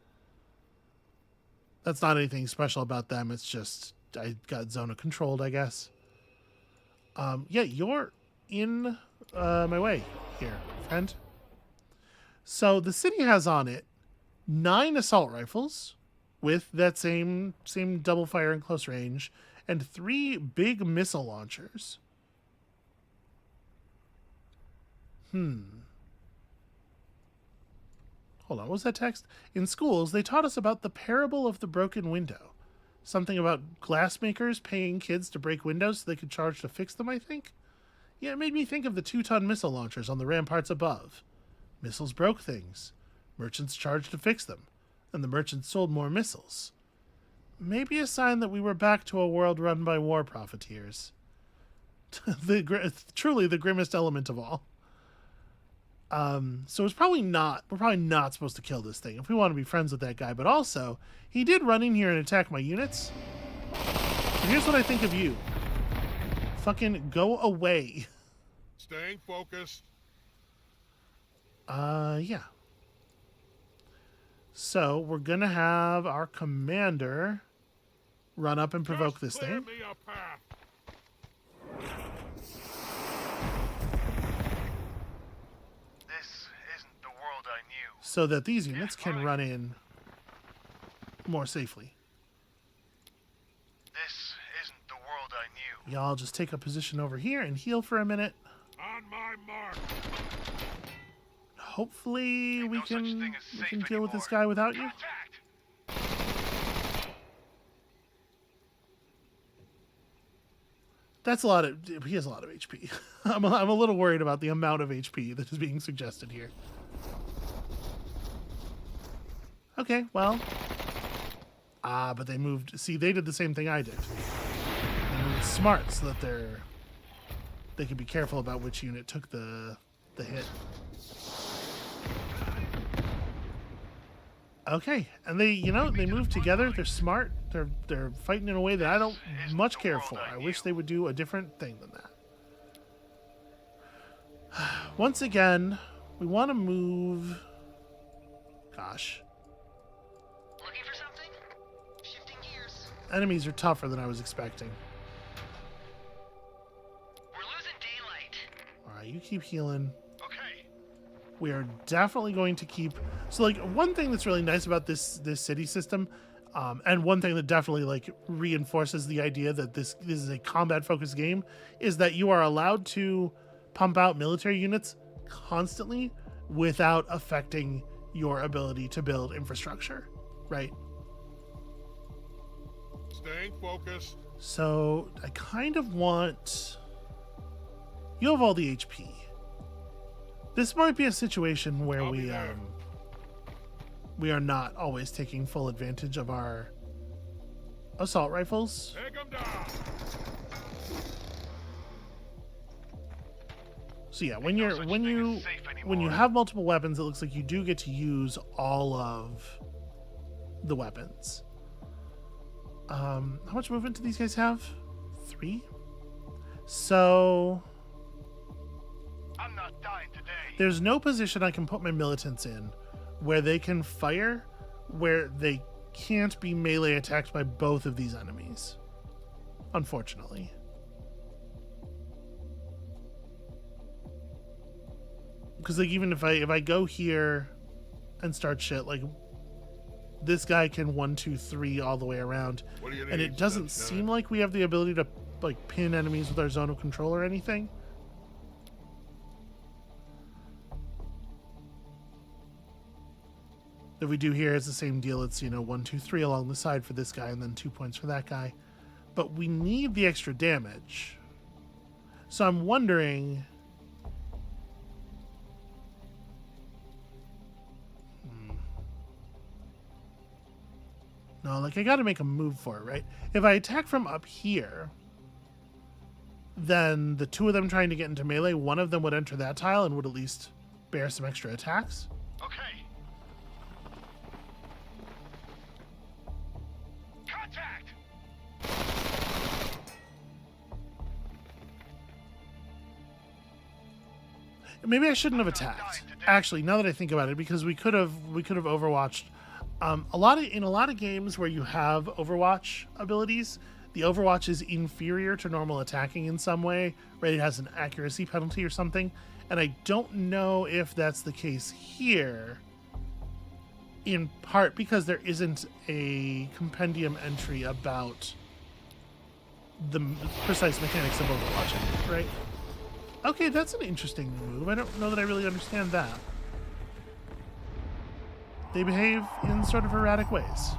That's not anything special about them. It's just I got zona controlled, I guess. Yeah, you're in my way here, friend. So the city has on it 9 assault rifles with that same double fire and close range, and 3 big missile launchers. Hold on, what was that text? In schools, they taught us about the parable of the broken window. Something about glassmakers paying kids to break windows so they could charge to fix them, I think? Yeah, it made me think of the 2-ton missile launchers on the ramparts above. Missiles broke things. Merchants charged to fix them. And the merchants sold more missiles. Maybe a sign that we were back to a world run by war profiteers. Truly the grimmest element of all. So we're probably not supposed to kill this thing if we want to be friends with that guy. But also, he did run in here and attack my units. So here's what I think of you. Fucking go away. Staying focused. Yeah. So we're going to have our commander run up and provoke this Just clear thing. me a path. This isn't the world I knew. So that these units can run in more safely. This isn't the world I knew. Y'all just take a position over here and heal for a minute. On my mark. Hopefully Ain't we no such can thing as safe deal with this anymore. guy without you. Contact! That's a lot of. He has a lot of HP. I'm a little worried about the amount of HP that is being suggested here. Okay, well. But they moved. See, they did the same thing I did. They moved smart so that they could be careful about which unit took the hit. Okay, and they move together. They're smart. They're fighting in a way that I don't much care for. I wish they would do a different thing than that. Once again, we want to move. Gosh, Looking for something? Shifting gears. enemies are tougher than I was expecting. We're losing daylight. All right, you keep healing. Okay. We are definitely going to keep. So, like, one thing that's really nice about this city system, and one thing that definitely like reinforces the idea that this is a combat-focused game, is that you are allowed to pump out military units constantly without affecting your ability to build infrastructure, right? Staying focused. So I kind of want. You have all the HP. This might be a situation where I'll be there. we are not always taking full advantage of our assault rifles. Take him down. So yeah, when you have multiple weapons, it looks like you do get to use all of the weapons. How much movement do these guys have? 3? So I'm not dying today. there's no position I can put my militants in where they can fire, where they can't be melee attacked by both of these enemies. Unfortunately. Because like even if I go here and start shit, like this guy can 1, 2, 3 all the way around, What do you and need, it doesn't sunshine? seem like we have the ability to like pin enemies with our zone of control or anything. If we do here, it's the same deal. It's 1, 2, 3 along the side for this guy, and then 2 points for that guy. But we need the extra damage. So I'm wondering. No, like I got to make a move for it, right? If I attack from up here, then the two of them trying to get into melee, one of them would enter that tile and would at least bear some extra attacks. Okay. Contact! Maybe I shouldn't have attacked. Actually, now that I think about it, because we could have Overwatched. In a lot of games where you have Overwatch abilities, the Overwatch is inferior to normal attacking in some way, right? It has an accuracy penalty or something, and I don't know if that's the case here. In part because there isn't a compendium entry about the precise mechanics of Overwatch, right? Okay, that's an interesting move. I don't know that I really understand that. They behave in sort of erratic ways.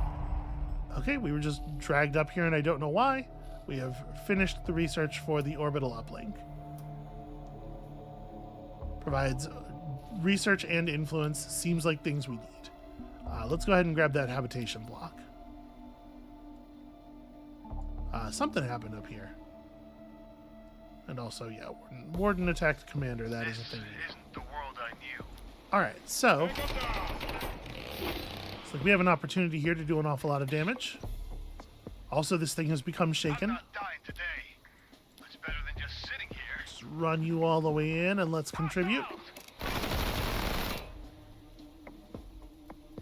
Okay, we were just dragged up here and I don't know why. We have finished the research for the orbital uplink. Provides research and influence. Seems like things we need. Let's go ahead and grab that habitation block. Something happened up here. And also, yeah, Warden attacked Commander. That is a thing. Isn't the world I knew. Alright, so Take him down. looks like we have an opportunity here to do an awful lot of damage. Also, this thing has become I'm shaken. not dying today. It's better than just sitting here. Let's run you all the way in and let's contribute.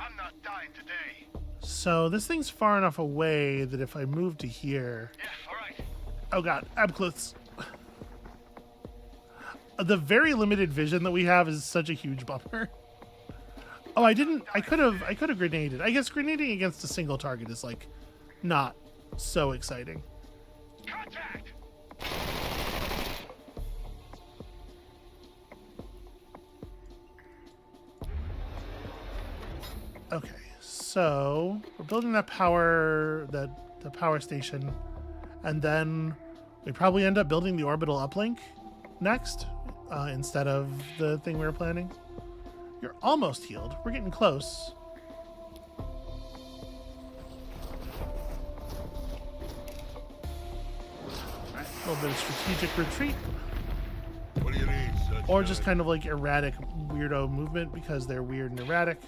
I'm not dying So this thing's far enough away that if I move to here... Yeah, all right. Oh god, Abcliths. The very limited vision that we have is such a huge bummer. Oh, I could have grenaded. I guess grenading against a single target is like not so exciting. Contact! Okay, so we're building the power station, and then we probably end up building the orbital uplink next instead of the thing we were planning. You're almost healed. We're getting close. Alright, a little bit of strategic retreat. What do you need, sunshine? Or just kind of like erratic weirdo movement because they're weird and erratic.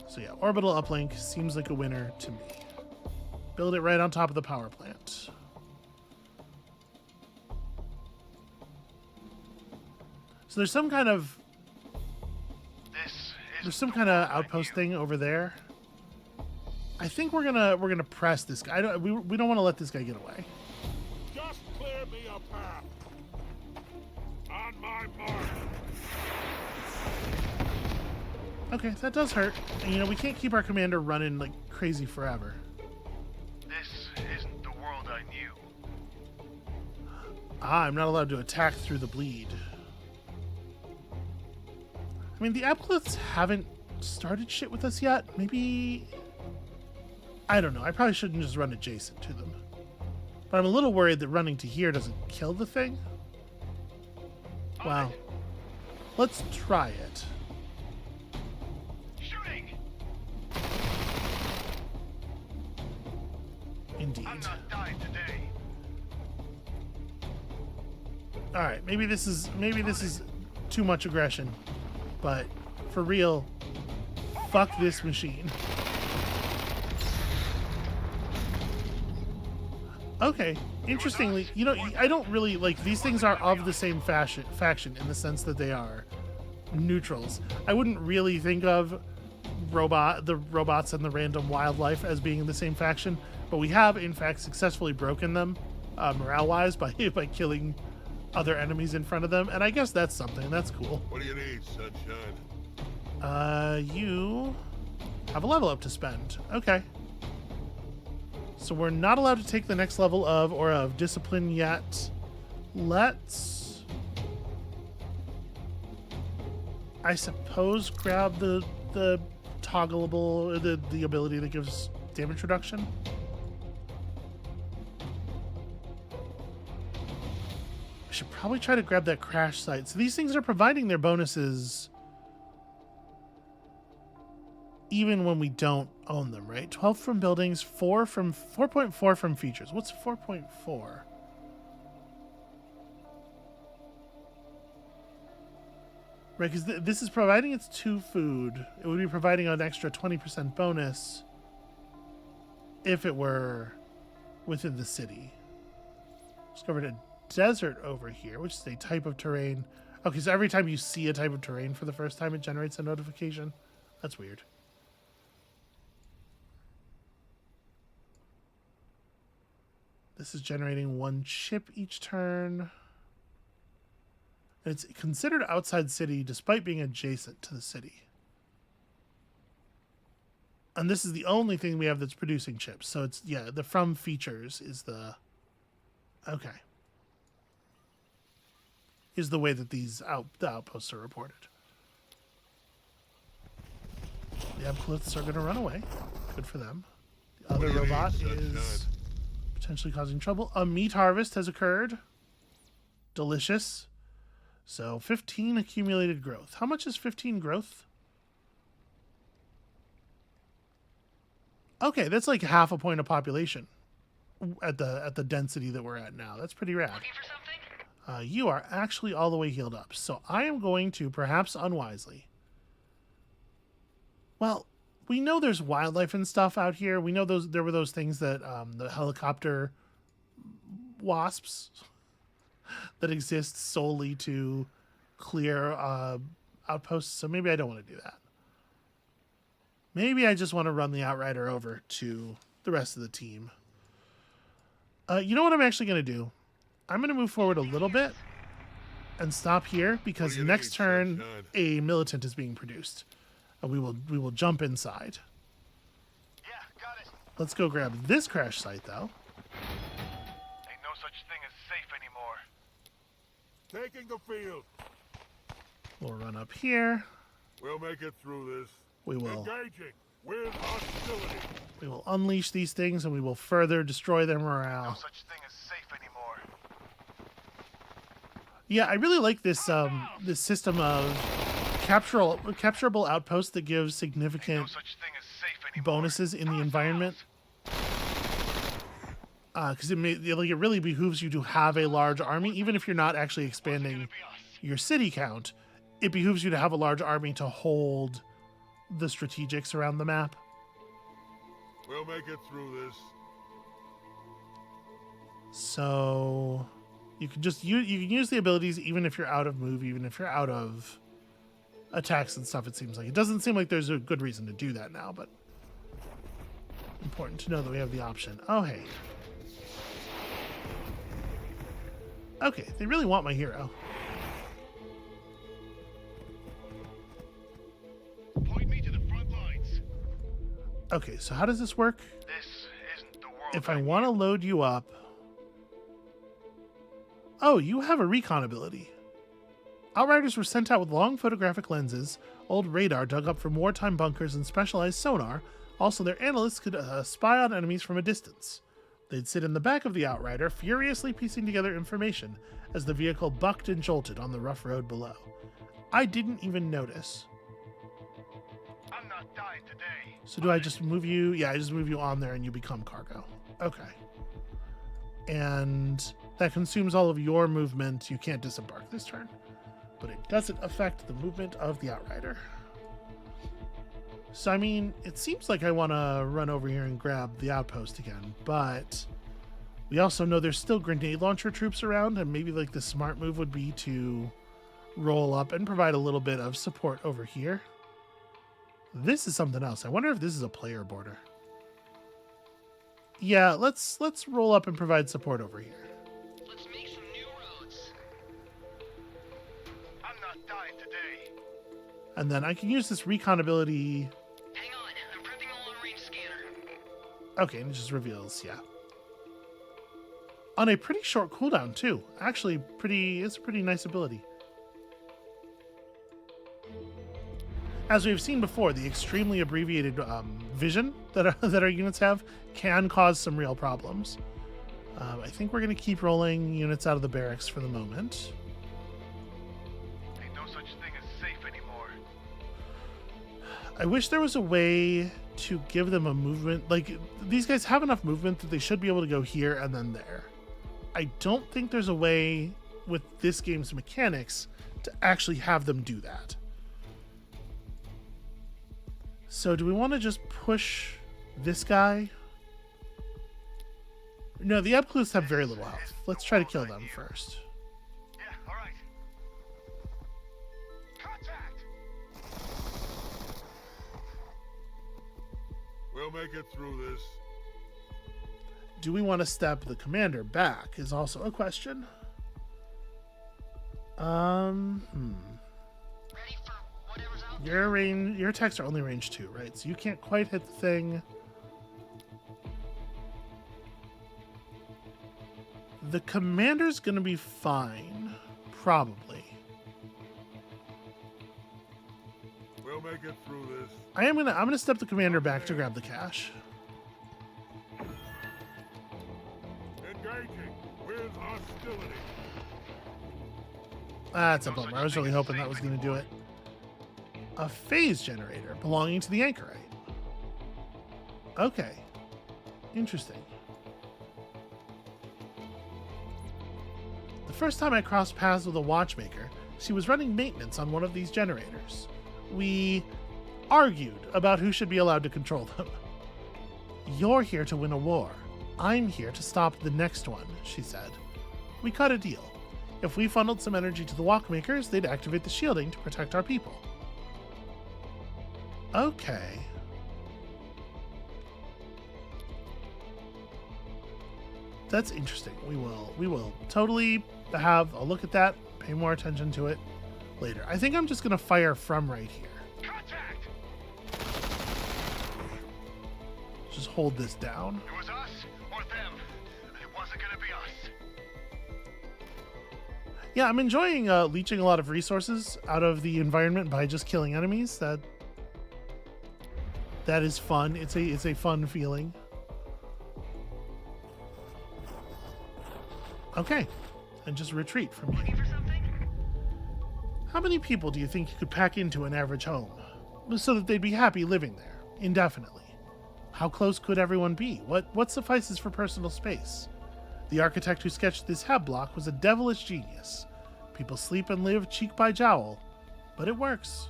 So yeah, orbital uplink seems like a winner to me. Build it right on top of the power plant. So there's some kind of outpost thing over there. I think we're gonna press this guy. We don't want to let this guy get away. Just clear me a path. On my mark. Okay, that does hurt. And, you know, we can't keep our commander running like crazy forever. This isn't the world I knew. I'm not allowed to attack through the bleed. I mean, the Abcliths haven't started shit with us yet. Maybe... I don't know. I probably shouldn't just run adjacent to them. But I'm a little worried that running to here doesn't kill the thing. Wow. Let's try it. Shooting! Indeed. I'm not dying today. All right, maybe this is too much aggression, but for real, fuck this machine. Okay, interestingly, you know, I don't really like these things are of the same faction in the sense that they are neutrals. I wouldn't really think of the robots and the random wildlife as being in the same faction, but we have in fact successfully broken them morale-wise by killing other enemies in front of them, and I guess that's something. That's cool. What do you need, sunshine? You have a level up to spend. Okay. So we're not allowed to take the next level of discipline yet. Let's, I suppose, grab the toggleable, the ability that gives damage reduction. I should probably try to grab that crash site. So these things are providing their bonuses even when we don't own them, right? 12 from buildings, 4.4 from features. What's 4.4? Right, because this is providing its 2 food. It would be providing an extra 20% bonus if it were within the city. Discovered a desert over here, which is a type of terrain. Okay, so every time you see a type of terrain for the first time, it generates a notification. That's weird. This is generating 1 chip each turn. And it's considered outside city despite being adjacent to the city. And this is the only thing we have that's producing chips. So it's, yeah, the from features is the... Okay. Is the way that the outposts are reported. The Abcliths are going to run away. Good for them. The other robot is potentially causing trouble. A meat harvest has occurred. Delicious. So 15 accumulated growth. How much is 15 growth? Okay, that's like half a point of population at the density that we're at now. That's pretty rad. Looking for something? You are actually all the way healed up. So I am going to, perhaps unwisely... Well, we know there's wildlife and stuff out here. We know there were those things that the helicopter wasps that exist solely to clear outposts, so maybe I don't want to do that. Maybe I just want to run the Outrider over to the rest of the team. You know what I'm actually going to do? I'm going to move forward a little bit and stop here because next turn a militant is being produced. We will jump inside. Yeah, got it. Let's go grab this crash site, though. Ain't no such thing as safe anymore. Taking the field. We'll run up here. We'll make it through this. We will. Engaging with hostility. We will unleash these things and we will further destroy their No morale. such thing as safe anymore. Yeah, I really like this this system of capturable outposts that gives No significant such thing as safe anymore. bonuses in the environment. Because it really behooves you to have a large army, even if you're not actually expanding your city count. It behooves you to have a large army to hold the strategics around the map. We'll make it through this. So you can just you can use the abilities even if you're out of move, even if you're out of attacks and stuff. It seems like it doesn't seem like there's a good reason to do that now, but important to know that we have the option. Oh hey. Okay, they really want my hero. Point me to the front lines. Okay, so how does this work? This isn't the world. If I want to load you up... Oh, you have a recon ability. Outriders were sent out with long photographic lenses, old radar dug up from wartime bunkers, and specialized sonar. Also, their analysts could spy on enemies from a distance. They'd sit in the back of the Outrider, furiously piecing together information as the vehicle bucked and jolted on the rough road below. I didn't even notice. I'm not dying today. So do I just move you? Yeah, I just move you on there and you become cargo. Okay. And that consumes all of your movement. You can't disembark this turn. But it doesn't affect the movement of the Outrider. So, I mean, it seems like I want to run over here and grab the outpost again, but we also know there's still grenade launcher troops around, and maybe, like, the smart move would be to roll up and provide a little bit of support over here. This is something else. I wonder if this is a player border. Yeah, let's roll up and provide support over here. Let's make some new roads. I'm not dying today. And then I can use this recon ability. Hang on, I'm prepping a long-range scanner. Okay, and it just reveals, yeah. On a pretty short cooldown, too. Actually, it's a pretty nice ability. As we've seen before, the extremely abbreviated vision that our units have can cause some real problems. I think we're going to keep rolling units out of the barracks for the moment. Ain't no such thing as safe anymore. I wish there was a way to give them a movement. Like, these guys have enough movement that they should be able to go here and then there. I don't think there's a way with this game's mechanics to actually have them do that. So do we want to just push this guy? No, the Ebcluths have very little health. Let's try to kill them first. Yeah, all right. Contact! We'll make it through this. Do we want to step the commander back is also a question. Ready for whatever's out Your attacks are only range 2, right? So you can't quite hit the thing. The commander's gonna be fine, probably. We'll make it through this. I'm gonna step the commander back to grab the cash. Engaging with hostility. That's a bummer. I was really hoping that was gonna do it. A phase generator belonging to the anchorite. Okay. Interesting. The first time I crossed paths with a watchmaker, she was running maintenance on one of these generators. We argued about who should be allowed to control them. You're here to win a war. I'm here to stop the next one, she said. We cut a deal. If we funneled some energy to the walkmakers, they'd activate the shielding to protect our people. Okay. That's interesting. We will totally have a look at that, pay more attention to it later. I think I'm just gonna fire from right here. Contact! Just hold this down. It was us or them. It wasn't gonna be us. Yeah, I'm enjoying leeching a lot of resources out of the environment by just killing enemies. That is fun. It's a fun feeling. Okay, and just retreat from here. Looking for something? How many people do you think you could pack into an average home so that they'd be happy living there indefinitely? How close could everyone be? What suffices for personal space? The architect who sketched this hab block was a devilish genius. People sleep and live cheek by jowl, but it works.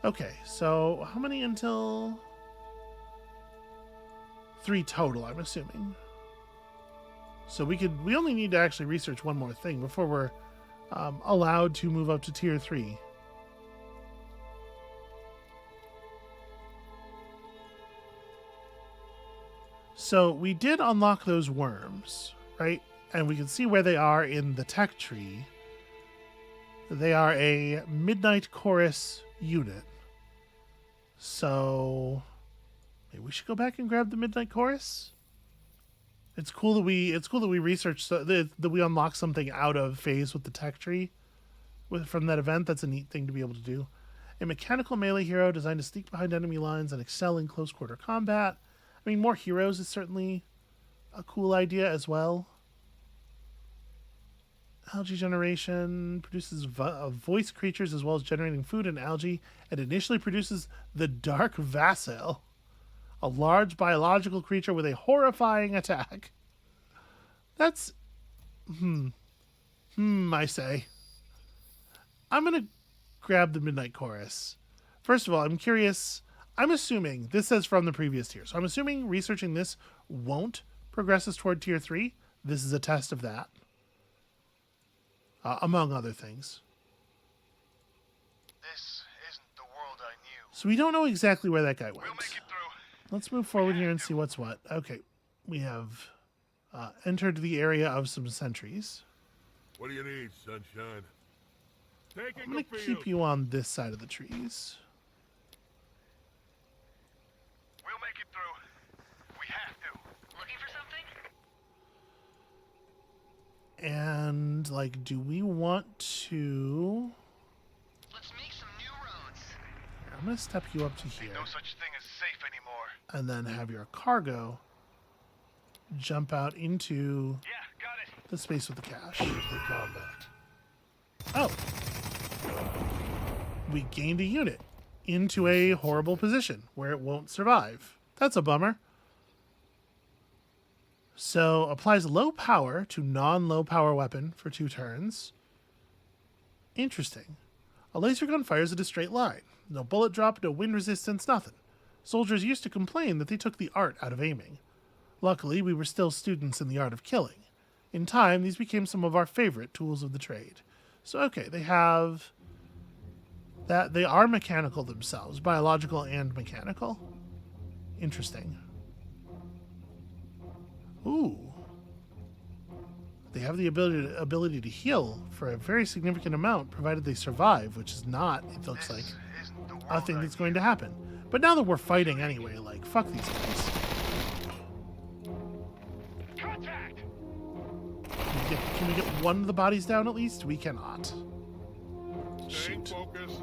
Okay, so how many until 3 total, I'm assuming. So we only need to actually research one more thing before we're allowed to move up to tier 3. So we did unlock those worms, right? And we can see where they are in the tech tree. They are a Midnight Chorus unit. So maybe we should go back and grab the Midnight Chorus. It's cool that we researched that we unlock something out of phase with the tech tree from that event. That's a neat thing to be able to do. A mechanical melee hero designed to sneak behind enemy lines and excel in close quarter combat. I mean, more heroes is certainly a cool idea as well. Algae generation produces voice creatures as well as generating food and algae, and initially produces the Dark Vassal, a large biological creature with a horrifying attack. That's... I say. I'm going to grab the Midnight Chorus. First of all, I'm curious. I'm assuming, this says from the previous tier, so I'm assuming researching this won't progress us toward tier 3. This is a test of that. Among other things. This isn't the world I knew. So we don't know exactly where that guy went. We'll make it through. Let's move forward here and see what's what. Okay, we have entered the area of some sentries. What do you need, sunshine? I'm Taking going to keep you on this side of the trees. We'll make it through. We have to. Looking for something? And, like, do we want to... Let's make some new roads. I'm going to step you up to here. Ain't no such thing as safe anymore. And then have your cargo jump out into Yeah, got it. the space with the cache. for combat. Oh. We gained a unit into a horrible position where it won't survive. That's a bummer. So, applies low power to non-low power weapon for 2 turns. Interesting. A laser gun fires at a straight line. No bullet drop, no wind resistance, nothing. Soldiers used to complain that they took the art out of aiming. Luckily, we were still students in the art of killing. In time, these became some of our favorite tools of the trade. So, okay, they have... that they are mechanical themselves, biological and mechanical. Interesting. Ooh. They have the ability to heal for a very significant amount, provided they survive, which is not, it looks like, Isn't the world a thing I that's going to happen. But now that we're fighting anyway, like, fuck these guys. Contact! Can we get one of the bodies down at least? We cannot. Staying Shoot. focused.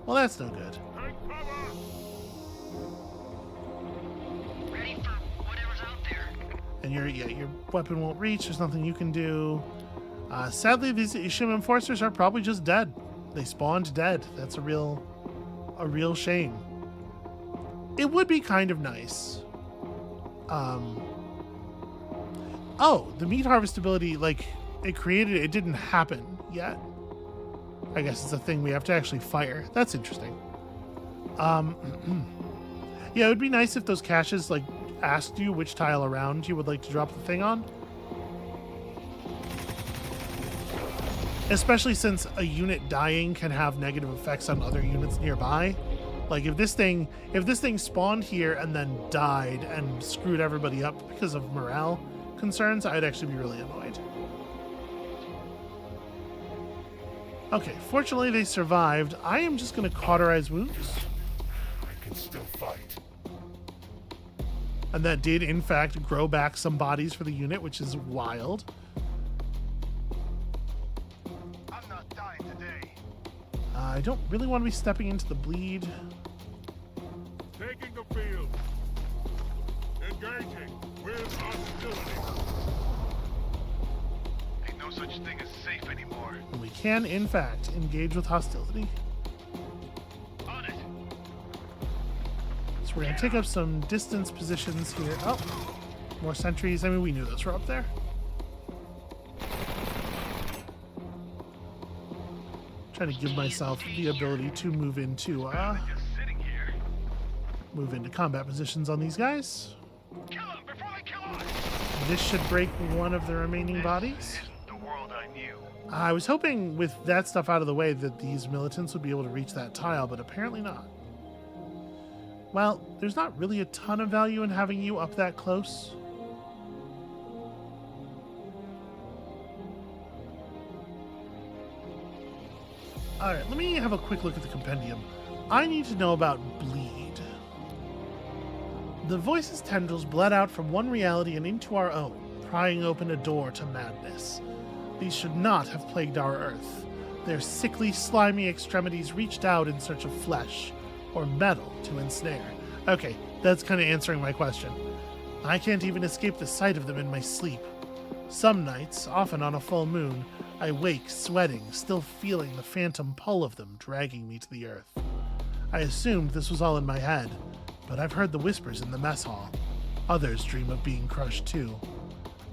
Well, that's no good. Take cover. Ready for whatever's out there. And your weapon won't reach. There's nothing you can do. Sadly, these Ishim enforcers are probably just dead. They spawned dead. That's a real shame. It would be kind of nice. Oh, the meat harvest ability, like, it didn't happen yet. I guess it's a thing we have to actually fire. That's interesting. Yeah, it would be nice if those caches, like, asked you which tile around you would like to drop the thing on. especially since a unit dying can have negative effects on other units nearby. Like if this thing spawned here and then died and screwed everybody up because of morale concerns, I'd actually be really annoyed. Okay, fortunately they survived. I am just going to cauterize wounds. I can still fight. And that did, in fact, grow back some bodies for the unit, which is wild. I'm not dying today. I don't really want to be stepping into the bleed. Taking the field. Engaging with hostility. Ain't no such thing as safe anymore. And we can, in fact, engage with hostility. On it. So we're going to take up some distance positions here. Oh, more sentries. I mean, we knew those were up there. Trying to give myself the ability to move into Just sitting here. combat positions on these guys. Kill them before they kill us. This should break one of the remaining bodies. Isn't the world I knew. I was hoping with that stuff out of the way that these militants would be able to reach that tile, but apparently not. Well, there's not really a ton of value in having you up that close. Alright, let me have a quick look at the compendium. I need to know about bleed. The voice's tendrils bled out from one reality and into our own, prying open a door to madness. These should not have plagued our Earth. Their sickly, slimy extremities reached out in search of flesh, or metal to ensnare. Okay, that's kind of answering my question. I can't even escape the sight of them in my sleep. Some nights, often on a full moon, I wake sweating, still feeling the phantom pull of them dragging me to the earth. I assumed this was all in my head, but I've heard the whispers in the mess hall. Others dream of being crushed too.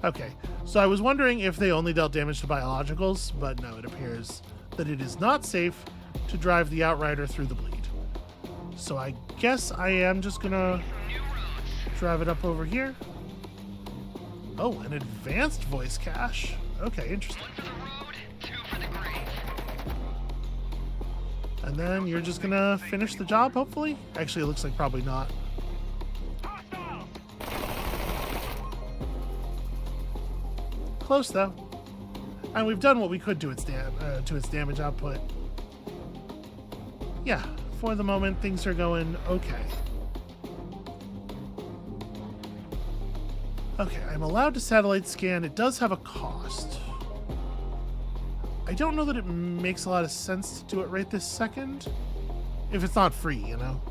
Okay, so I was wondering if they only dealt damage to biologicals, but no, it appears that it is not safe to drive the Outrider through the bleed. So I guess I am just gonna drive it up over here. Oh, an advanced voice cache. Okay, interesting. One for the road, two for the grave. And then you're just gonna finish the job, hopefully? Actually, it looks like probably not. Hostile! Close, though. And we've done what we could to its damage output. Yeah, for the moment, things are going okay. Okay, I'm allowed to satellite scan. It does have a cost. I don't know that it makes a lot of sense to do it right this second. If it's not free, you know?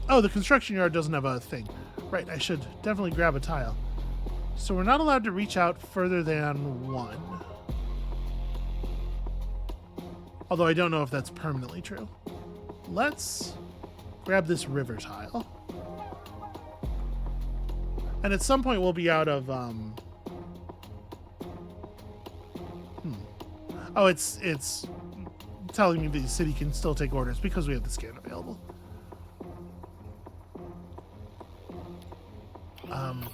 Oh, the construction yard doesn't have a thing. Right, I should definitely grab a tile. So we're not allowed to reach out further than one. Although I don't know if that's permanently true. Let's grab this river tile. And at some point we'll be out of, Oh, it's telling me the city can still take orders because we have the scan available.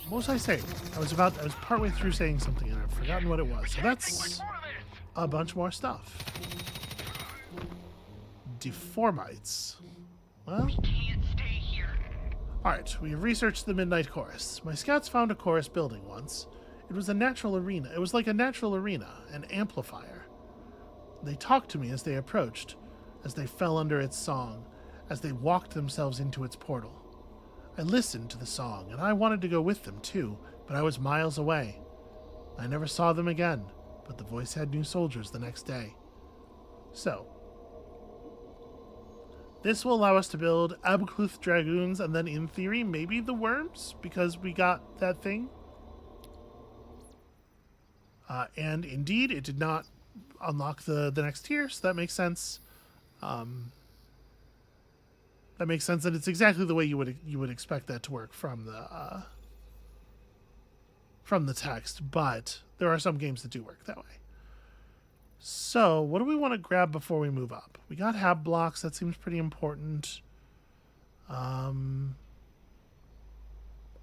What was I saying? I was partway through saying something and I've forgotten what it was. So that's a bunch more stuff. Deformites. Well, Can't stay here. alright, we have researched the Midnight Chorus. My scouts found a chorus building once. It was a natural arena. It was like a natural arena, an amplifier. They talked to me as they approached, as they fell under its song, as they walked themselves into its portal. I listened to the song, and I wanted to go with them too, but I was miles away. I never saw them again, but the voice had new soldiers the next day. So, this will allow us to build Abcluth Dragoons and then, in theory, maybe the Worms, because we got that thing. And indeed, it did not unlock the next tier, so that makes sense. That makes sense, and it's exactly the way you would expect that to work from the text. But there are some games that do work that way. So, what do we want to grab before we move up? We got hab blocks. That seems pretty important.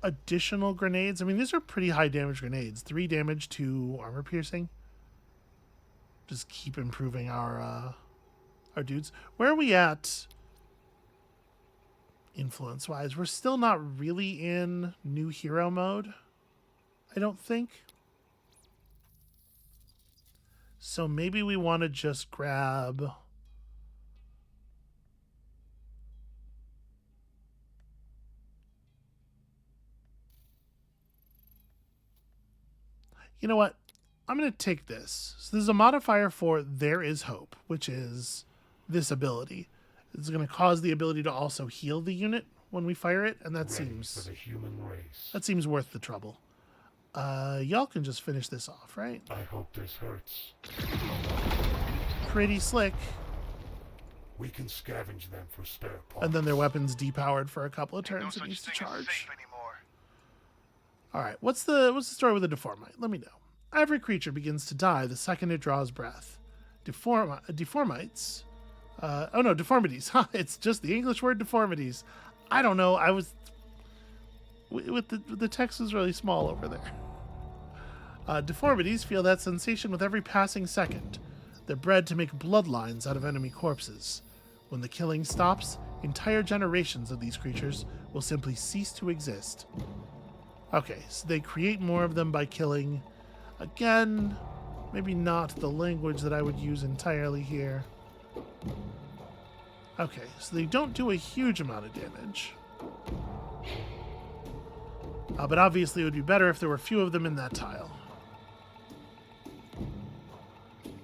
additional grenades. I mean, these are pretty high damage grenades. 3 damage to armor piercing. Just keep improving our dudes. Where are we at influence-wise? We're still not really in new hero mode, I don't think. So maybe we want to just grab... You know what? I'm going to take this. So there's a modifier for There Is Hope, which is this ability. It's going to cause the ability to also heal the unit when we fire it, and that seems worth the trouble. Y'all can just finish this off, right? I hope this hurts. Pretty slick. We can scavenge them for spare parts. And then their weapons depowered for a couple of No turns. It such needs to thing as charge. safe anymore. All right, what's the story with the Deformite? Let me know. Every creature begins to die the second it draws breath. Deformites. Deformities. It's just the English word deformities. I don't know. I was with the text was really small over there. Deformities feel that sensation with every passing second. They're bred to make bloodlines out of enemy corpses. When the killing stops, entire generations of these creatures will simply cease to exist. Okay, so they create more of them by killing. Again, maybe not the language that I would use entirely here. Okay, so they don't do a huge amount of damage. But obviously it would be better if there were few of them in that tile.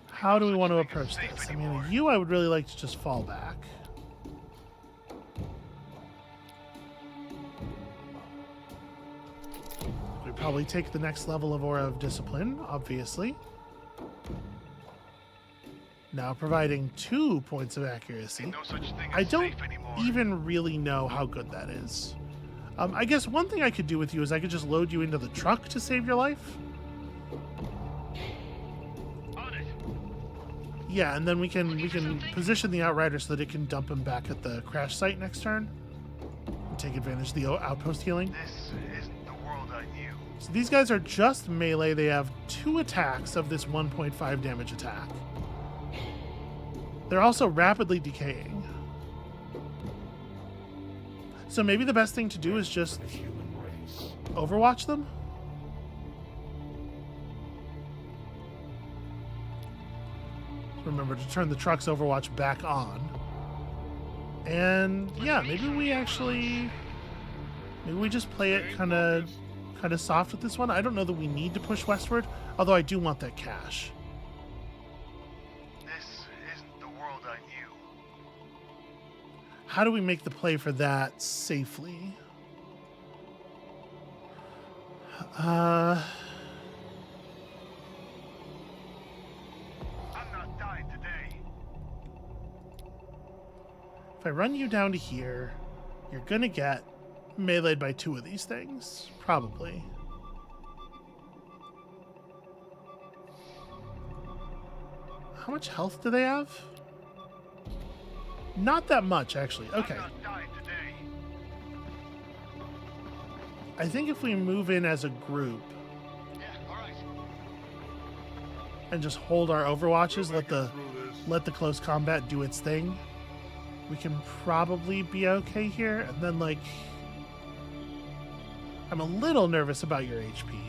How do we want to approach this? I mean, I would really like to just fall back. We probably take the next level of Aura of Discipline, obviously. Now providing 2 points of accuracy. No such thing as I don't safe anymore. even really know how good that is. I guess one thing I could do with you is I could just load you into the truck to save your life. On it. Yeah, and then we can position the Outrider so that it can dump him back at the crash site next turn. And take advantage of the outpost healing. This isn't the world I knew. So these guys are just melee. They have 2 attacks of this 1.5 damage attack. They're also rapidly decaying. So maybe the best thing to do is just overwatch them? Remember to turn the truck's overwatch back on. And yeah, maybe we just play it kind of soft with this one. I don't know that we need to push westward, although I do want that cash. How do we make the play for that safely? I'm not dying today. If I run you down to here, you're gonna get meleeed by 2 of these things. Probably. How much health do they have? Not that much, actually. Okay. I'm not dying today. I think if we move in as a group Yeah, all right. and just hold our overwatches, let the close combat do its thing, we can probably be okay here. And then, like, I'm a little nervous about your HP,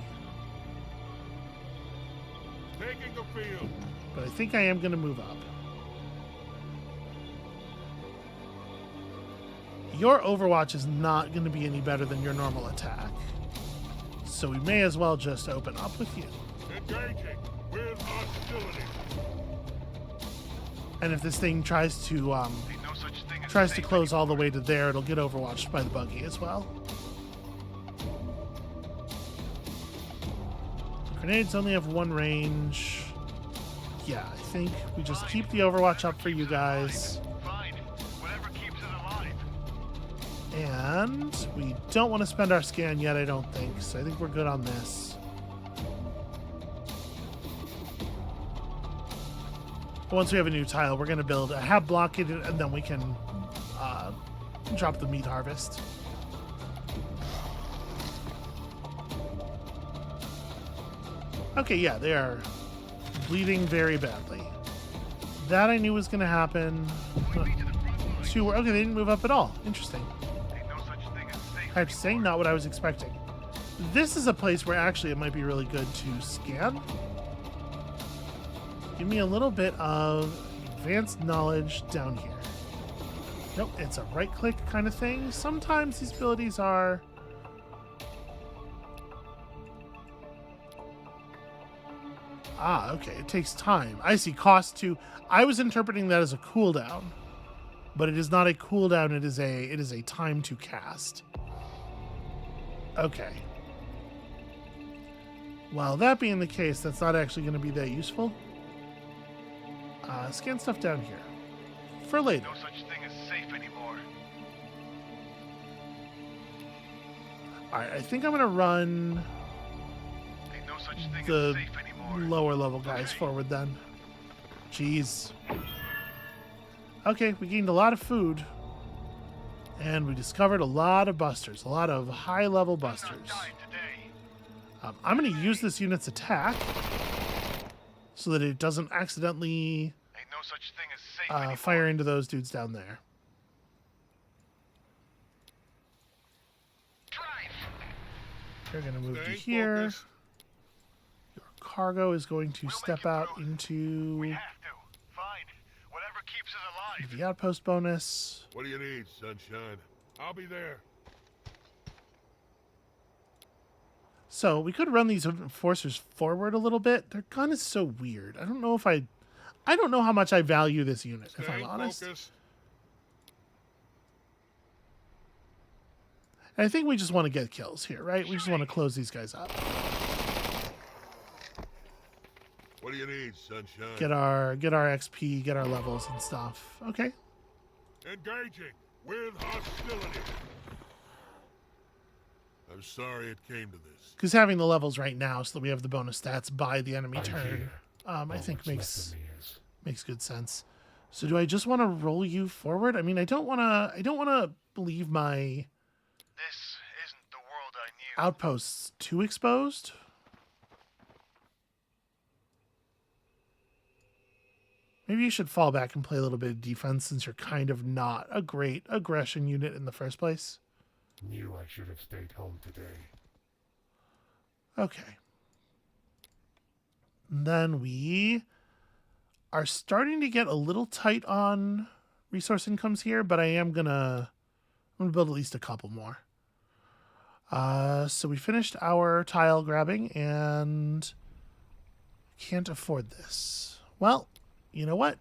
Taking the field. but I think I am going to move up. Your Overwatch is not going to be any better than your normal attack. So we may as well just open up with you. Engaging with hostility. And if this thing tries to Ain't no such thing as tries to safe close all the anymore. way to there, it'll get overwatched by the buggy as well. Grenades only have 1 range. Yeah, I think we just keep the Overwatch up for you guys. Fine. Whatever keeps it alive. And we don't want to spend our scan yet, I don't think. So I think we're good on this. But once we have a new tile, we're going to build a hab blockade, and then we can drop the meat harvest. Okay, yeah, they are bleeding very badly. That I knew was going to happen. Okay, they didn't move up at all. Interesting. Ain't no such thing as safe I have to say, not what I was expecting. This is a place where actually it might be really good to scan. Give me a little bit of advanced knowledge down here. Nope, it's a right-click kind of thing. Sometimes these abilities are... Ah, okay, it takes time. I see, cost to... I was interpreting that as a cooldown, but it is not a cooldown, it is a time to cast. Okay. Well, that being the case, that's not actually going to be that useful. Scan stuff down here. For later. No such thing as safe anymore. Alright, I think I'm going to run Ain't no such thing the as safe anymore. lower level guys forward then. Jeez. Okay, we gained a lot of food. And we discovered a lot of busters. A lot of high level I'm busters. not dying today. I'm going to use this unit's attack so that it doesn't accidentally Ain't no such thing as safe anymore. fire into those dudes down there. Drive. They're going to move to Stay here. focused. Your cargo is going to We'll step make it out through. into We have to. Fine. Whatever keeps us alive. the outpost bonus. What do you need, sunshine? I'll be there. So we could run these enforcers forward a little bit. Their gun is so weird. I don't know how much I value this unit, if I'm Stay honest. focused. And I think we just want to get kills here, right? We just want to close these guys up. What do you need, sunshine? Get our XP, get our levels and stuff. Okay. Engaging with hostility. I'm sorry it came to this. Because having the levels right now so that we have the bonus stats by the enemy turn, I think makes good sense. So do I just want to roll you forward? I mean, I don't want to leave my This isn't the world I knew. outposts too exposed. Maybe you should fall back and play a little bit of defense since you're kind of not a great aggression unit in the first place. Knew I should have stayed home today. Okay. And then we are starting to get a little tight on resource incomes here, but I'm gonna build at least a couple more. So we finished our tile grabbing and can't afford this. Well, you know what?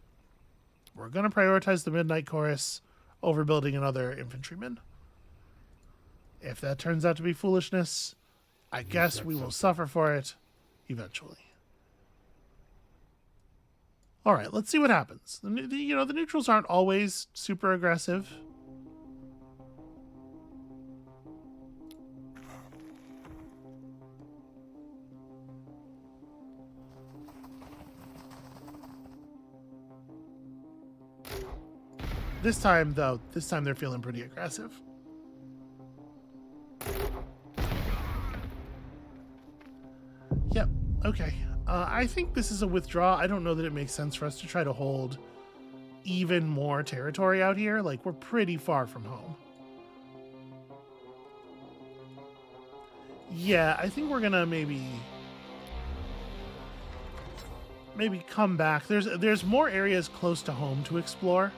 We're gonna prioritize the Midnight Chorus over building another infantryman. If that turns out to be foolishness, I guess we will suffer for it eventually. All right, let's see what happens. The neutrals aren't always super aggressive. This time they're feeling pretty aggressive. Yep, okay. I think this is a withdraw. I don't know that it makes sense for us to try to hold even more territory out here. Like, we're pretty far from home. Yeah, I think we're gonna maybe come back. There's more areas close to home to explore.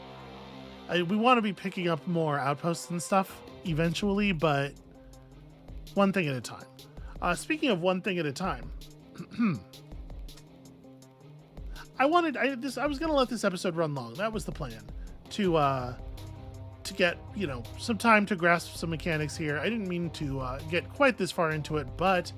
We want to be picking up more outposts and stuff eventually, but one thing at a time. Speaking of one thing at a time, I was gonna let this episode run long. That was the plan, to get some time to grasp some mechanics here. I didn't mean to get quite this far into it, but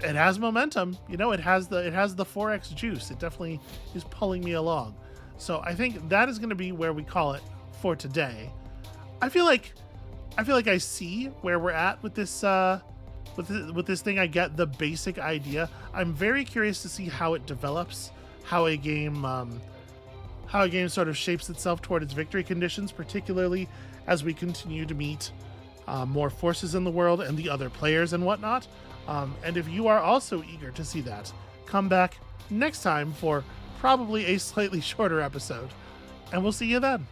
it has momentum. It has the 4x juice. It definitely is pulling me along. So I think that is going to be where we call it for today. I feel like I see where we're at with this with this thing. I get the basic idea. I'm very curious to see how it develops, how a game sort of shapes itself toward its victory conditions, particularly as we continue to meet more forces in the world and the other players and whatnot. And if you are also eager to see that, come back next time for probably a slightly shorter episode. And we'll see you then.